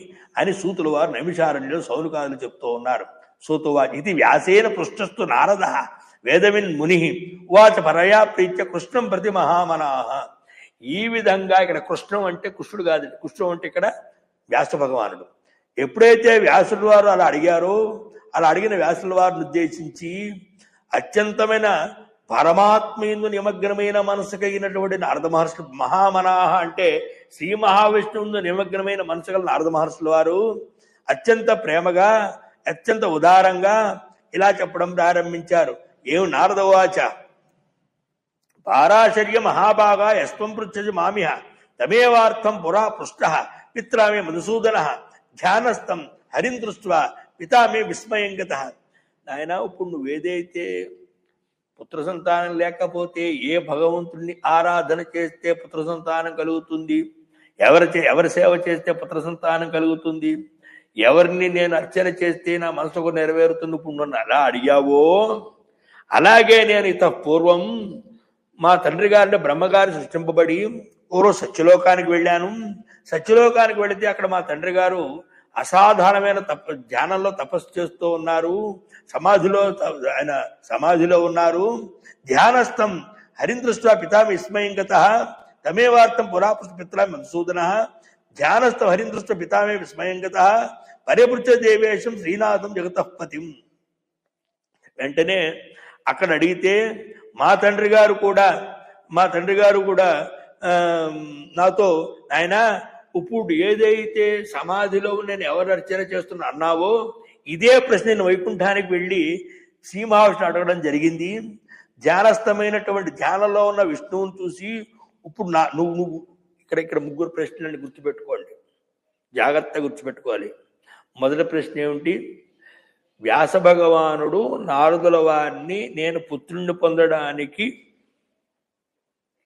అని సూతుల వారు నైమిషారణ్యంలో సౌనకాదులు చెప్తూ ఉన్నారు. సూతువాచ ఇది వ్యాసేన పృష్టస్తు నారద వేదవిన్ ముని ఉవాచ పరయా ప్రీత్య కృష్ణం ప్రతి మహామనాహ. ఈ విధంగా ఇక్కడ కృష్ణం అంటే కృష్ణుడు కాదు, కృష్ణం అంటే ఇక్కడ వ్యాస భగవానుడు. ఎప్పుడైతే వ్యాసుల వారు అలా అడిగారో, అలా అడిగిన వ్యాసుల వారిని ఉద్దేశించి అత్యంతమైన పరమాత్మయందు నిమగ్నమైన మనసు కలిగినటువంటి నారద మహర్షులు, మహామనాహ అంటే శ్రీ మహావిష్ణువుందు నిమగ్నమైన మనసు గల నారద మహర్షుల వారు అత్యంత ప్రేమగా, అత్యంత ఉదారంగా ఇలా చెప్పడం ప్రారంభించారు. ఏం నారదవాచ పారాశర్య మహాభాగా యస్వం పృచ్చసి మామిహ తమేవార్థం పురా పృష్ట పిత్రామే మధుసూదన ధ్యానస్థం హరిం దృష్ట్వా పితామే విస్మయం గత. నాయన, ఇప్పుడు నువ్వేదైతే పుత్ర సంతానం లేకపోతే ఏ భగవంతుడిని ఆరాధన చేస్తే పుత్ర సంతానం కలుగుతుంది, ఎవరి సేవ చేస్తే పుత్ర సంతానం కలుగుతుంది, ఎవరిని నేను అర్చన చేస్తే నా మనసుకు నెరవేరుతుంది, ఇప్పుడు నన్ను అలా అడిగావో అలాగే నేను పూర్వం మా తండ్రి గారిని బ్రహ్మగారు సృష్టింపబడి పూర్వం సత్యలోకానికి వెళ్ళాను. సత్యలోకానికి వెళితే అక్కడ మా తండ్రి గారు అసాధారణమైన ధ్యానంలో తపస్సు చేస్తూ ఉన్నారు. ఆయన సమాధిలో ఉన్నారు. ధ్యానస్థం హరిందృష్ట్వా పితామి విస్మయం గతః తమేవార్థం పురాపుష్ట పిత్రామి మధుసూదన ధ్యానస్థం హరిందృష్ట్వ పితామే విస్మయం గతః పరిపృచ్చ దేవేశం శ్రీనాథం జగతఃపతిం. వెంటనే అక్కడ అడిగితే మా తండ్రి గారు కూడా నాతో, నాయన, ఇప్పుడు ఏదైతే సమాధిలో నేను ఎవరు అర్చన చేస్తున్నా అన్నావో ఇదే ప్రశ్న నేను వైకుంఠానికి వెళ్ళి శ్రీ మహావిష్ణువు అడగడం జరిగింది. ధ్యానస్థమైనటువంటి ధ్యానంలో ఉన్న విష్ణువుని చూసి ఇప్పుడు నువ్వు ఇక్కడ ముగ్గురు ప్రశ్నలని గుర్తుపెట్టుకోండి, జాగ్రత్తగా గుర్తుపెట్టుకోవాలి. మొదటి ప్రశ్న ఏమిటి? వ్యాస భగవానుడు నారదుల వారిని నేను పుత్రుణ్ణి పొందడానికి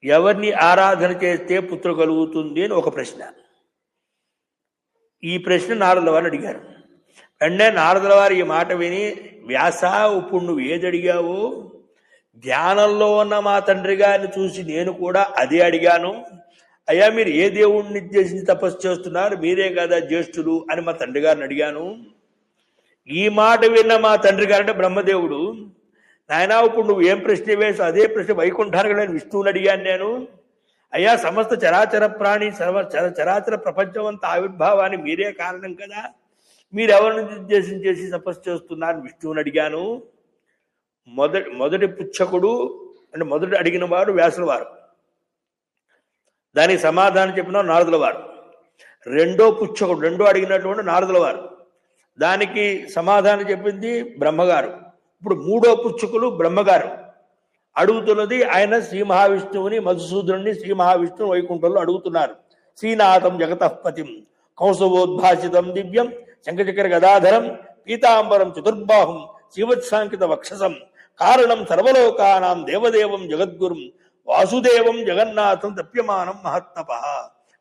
ఎవరిని ఆరాధన చేస్తే పుత్రు కలుగుతుంది అని ఒక ప్రశ్న. ఈ ప్రశ్న నారదుల వారిని అడిగారు. వెంటనే నారదుల వారు ఈ మాట విని, వ్యాస, ఇప్పుడు నువ్వు ఏది అడిగావో ధ్యానంలో ఉన్న మా తండ్రి గారిని చూసి నేను కూడా అదే అడిగాను. అయ్యా, మీరు ఏ దేవుణ్ణి ఉద్దేశించి తపస్సు చేస్తున్నారు, మీరే కదా జ్యేష్ఠులు అని మా తండ్రి గారిని అడిగాను. ఈ మాట విన్న మా తండ్రి గారంటే బ్రహ్మదేవుడు, నాయన, ఇప్పుడు నువ్వు ఏం ప్రశ్న వేసి అదే ప్రశ్న వైకుంఠానికి నేను విష్ణువుని అడిగాను నేను. అయ్యా, సమస్త చరాచర ప్రాణి చరాచర ప్రపంచం అంతా ఆవిర్భావాన్ని మీరే కారణం కదా, మీరెవరిని ఉద్దేశించేసి తపస్సు చేస్తున్నారని విష్ణువుని అడిగాను. మొదటి పుచ్చకుడు అంటే మొదటి అడిగిన వారు వ్యాసుల వారు, దానికి సమాధానం చెప్పిన నారదుల వారు. రెండో పుచ్చకుడు, రెండో అడిగినటువంటి నారదుల వారు, దానికి సమాధానం చెప్పింది బ్రహ్మగారు. ఇప్పుడు మూడో పుచ్చుకులు బ్రహ్మగారు అడుగుతున్నది ఆయన శ్రీ మహావిష్ణువుని, మధుసూదనుని శ్రీ మహావిష్ణువు వైకుంఠంలో అడుగుతున్నారు. శ్రీనాథం జగతఃపతిం కౌసవోద్భాసితం దివ్యం శంఖచక్ర గదాధరం పీతాంబరం చతుర్బాహుం శ్రీవత్సాంకిత వక్షసం కారణం సర్వలోకానాం దేవదేవం జగద్గురుం వాసుదేవం జగన్నాథం తప్యమానం మహత్తపః.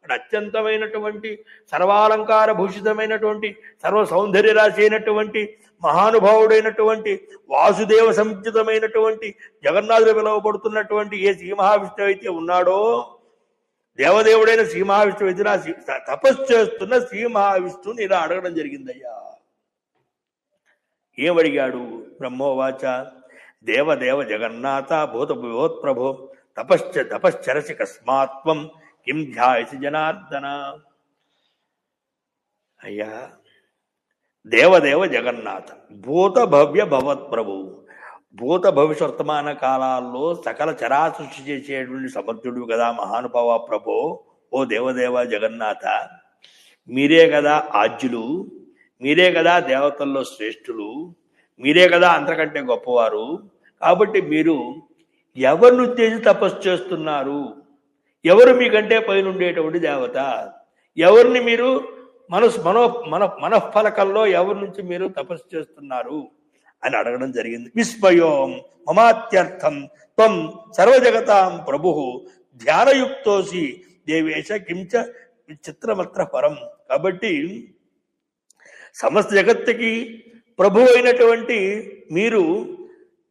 అత్యంతమైనటువంటి సర్వాలంకార భూషితమైనటువంటి సర్వ సౌందర్య రాశి అయినటువంటి మహానుభావుడైనటువంటి వాసుదేవ సంయుతమైనటువంటి జగన్నాథుడు పిలువబడుతున్నటువంటి ఏ శ్రీ మహావిష్ణువు అయితే ఉన్నాడో దేవదేవుడైన శ్రీ మహావిష్ణువు ఎదురా తపస్సు చేస్తున్న శ్రీ మహావిష్ణువుని ఇలా అడగడం జరిగిందయ్యా. ఏమడిగాడు? బ్రహ్మోవాచ దేవదేవ జగన్నాథ భూత భూతప్రభో తపశ్చరసి కస్మాత్వం కిం ధ్యాయసి జనార్దన. అయ్యా, దేవదేవ జగన్నాథ భూత భవ్య భవత్ప్రభు, భూత భవిష్యవర్తమాన కాలాల్లో సకల చరాసృష్టి చేసేటువంటి సమర్థుడు కదా మహానుభావ ప్రభో. ఓ దేవదేవ జగన్నాథ, మీరే కదా ఆద్యులు, మీరే కదా దేవతల్లో శ్రేష్ఠులు, మీరే కదా అంతకంటే గొప్పవారు. కాబట్టి మీరు ఎవరిని ఉద్దేశించి తపస్సు చేస్తున్నారు? ఎవరు మీకంటే పైన ఉండేటువంటి దేవత? ఎవరిని మీరు మనఃఫలకంలో ఎవరి నుంచి మీరు తపస్సు చేస్తున్నారు అని అడగడం జరిగింది. విస్మయోం మమాత్యర్థం త్వం సర్వజగతాం ప్రభు ధ్యానయుక్తోసి దేవేశ కించ విచిత్రమత్ర పరం. కాబట్టి సమస్త జగత్తుకి ప్రభు అయినటువంటి మీరు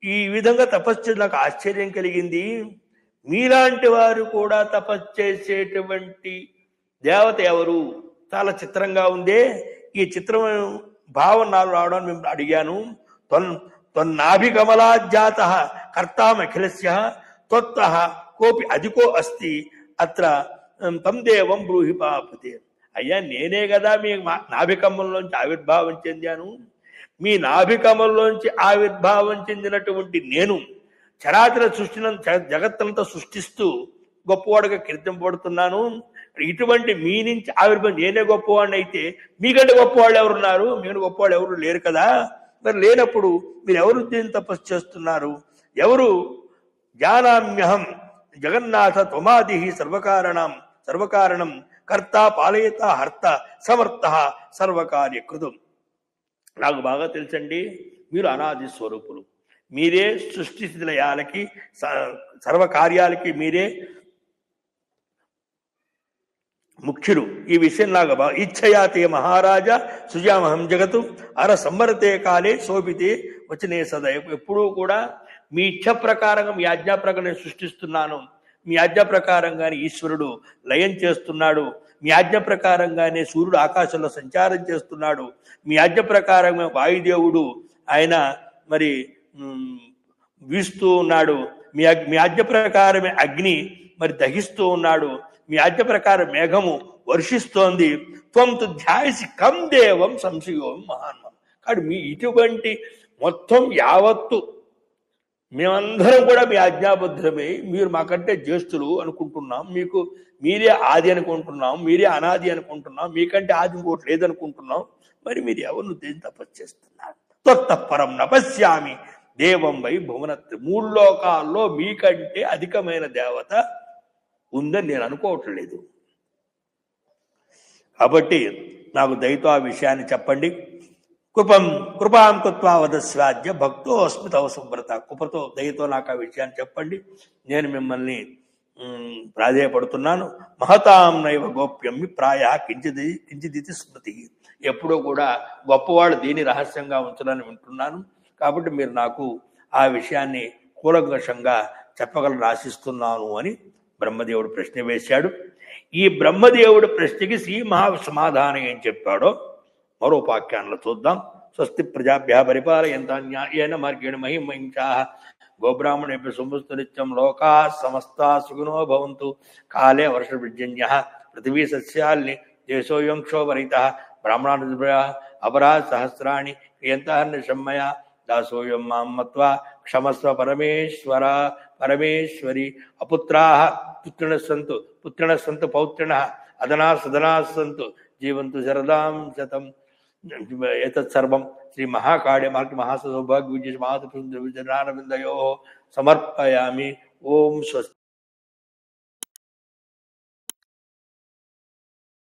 ఈ విధంగా తపస్సు నాకు ఆశ్చర్యం కలిగింది. మీలాంటి వారు కూడా తపస్సు చేసేటువంటి దేవత ఎవరు? చాలా చిత్రంగా ఉందే. ఈ చిత్రం భావం నాలో రావడానికి మేము అడిగాను. త్వన్నాభికమలాజ్జాత కర్తామఖిలస్య త్వత్తః కోపి అధికో అస్తి అత్ర తం దేవం బ్రూహి పాపతే. అయ్యా, నేనే కదా మీ నాభికమంలోంచి ఆవిర్భావం చెందాను. మీ నాభికమంలోంచి ఆవిర్భావం చెందినటువంటి నేను చరాచర సృష్టిని జగత్తంతా సృష్టిస్తూ గొప్పవాడుగా కీర్తింపబడుతున్నాను. ఇటువంటి మీ నుంచి ఆవిర్భావం నేనే గొప్పవాడిని అయితే మీకంటే గొప్పవాళ్ళు ఎవరున్నారు? మీరు గొప్పవాళ్ళు ఎవరు లేరు కదా. మరి లేనప్పుడు మీరు ఎవరు దీన్ని తపస్సు చేస్తున్నారు? ఎవరు? జానామ్యహం జగన్నాథ త్వమాది సర్వకారణం కర్త పాలయత హర్త సమర్థ సర్వకార్యకృతం. నాకు బాగా తెలుసండి, మీరు అనాది స్వరూపులు, మీరే సృష్టి స్థితిలయాలకి సర్వకార్యాలకి మీరే ముఖ్యులు. ఈ విషయం నాకు బాగా ఇచ్ఛయాతే మహారాజా సుజామహం జగతు అర సంవరతే కాలే శోభితే వచనే సదా. ఎప్పుడూ కూడా మీ ఇచ్ఛ ప్రకారంగా, మీ ఆజ్ఞా ప్రకారం నేను సృష్టిస్తున్నాను. మీ ఆజ్ఞా ప్రకారంగానే ఈశ్వరుడు లయం చేస్తున్నాడు. మీ ఆజ్ఞ ప్రకారంగానే సూర్యుడు ఆకాశంలో సంచారం చేస్తున్నాడు. మీ ఆజ్ఞ ప్రకారమే వాయుదేవుడు ఆయన మరి వీస్తూ ఉన్నాడు. మీ ఆజ్ఞ ప్రకారమే అగ్ని మరి దహిస్తూ ఉన్నాడు. మీ ఆజ్ఞ ప్రకారం మేఘము వర్షిస్తోంది. త్వం తు ధ్యాయసి కం దేవం సంశయోం మహాన్మం. కాబట్టి మీ ఇటువంటి మొత్తం యావత్తు మేమందరం కూడా మీ ఆజ్ఞాబద్ధమే. మీరు మాకంటే జ్యేష్ఠులు అనుకుంటున్నాం, మీకు మీరే ఆది అనుకుంటున్నాం, మీరే అనాది అనుకుంటున్నాం, మీకంటే ఆది ఇంకోటి లేదనుకుంటున్నాం. మరి మీరు ఎవరిని ఉద్దేశించి తపస్సు చేస్తున్నారు? త్వత్తఃపరం నపశ్యామి దేవం వై భువనత్రి. 3 లోకాల్లో మీకంటే అధికమైన దేవత ఉందని నేను అనుకోవట్లేదు. కాబట్టి నాకు దయతో ఆ విషయాన్ని చెప్పండి. కృపాం కృత్వా వదస్వాద్య భక్తో అస్మి తవ సంవ్రత. కృపతో దయతో నాకు ఆ విషయాన్ని చెప్పండి, నేను మిమ్మల్ని ప్రాధేయపడుతున్నాను. మహతాం నైవ గోప్యం ప్రాయ కించిదితి స్మృతి. ఎప్పుడూ కూడా గొప్పవాళ్ళు దీని రహస్యంగా ఉంచాలని వింటున్నాను. కాబట్టి మీరు నాకు ఆ విషయాన్ని కూలంకషంగా చెప్పగలని ఆశిస్తున్నాను అని బ్రహ్మదేవుడు ప్రశ్న వేశాడు. ఈ బ్రహ్మదేవుడి ప్రశ్నకి శ్రీ సమాధానం ఏం చెప్పాడో మరో వాక్యాన్ని చూద్దాం. స్వస్తి ప్రజాభ్య పరిపాలయంతాన్యాయేన మార్గేణ మహిమహింసా గోబ్రాహ్మణేభ్య శుభస్తు నిత్యం లోకా సమస్తా సుఖినో భవంతు. కాలే వర్షవిర్జన్య పృథివీ సస్యాల్ని దేశోయం క్షోభరహితః బ్రాహ్మణానుభ్య అపరాధ సహస్రాణి క్రియంతః నిశమ్మయ దాసోయం మాం మత్వా క్షమస్వ పరమేశ్వర పరమేశ్వరి. అపుత్రాః పుత్రిణః సంతు పౌత్రిణః అదనాః సదనాః సంతు జీవంతు శరదాం శతం. ఏతత్ సర్వం శ్రీ మహాకాళే మహాసౌభాగ్య విజయ మహాతృందయోః సమర్పయామి. ఓం స్వస్తి.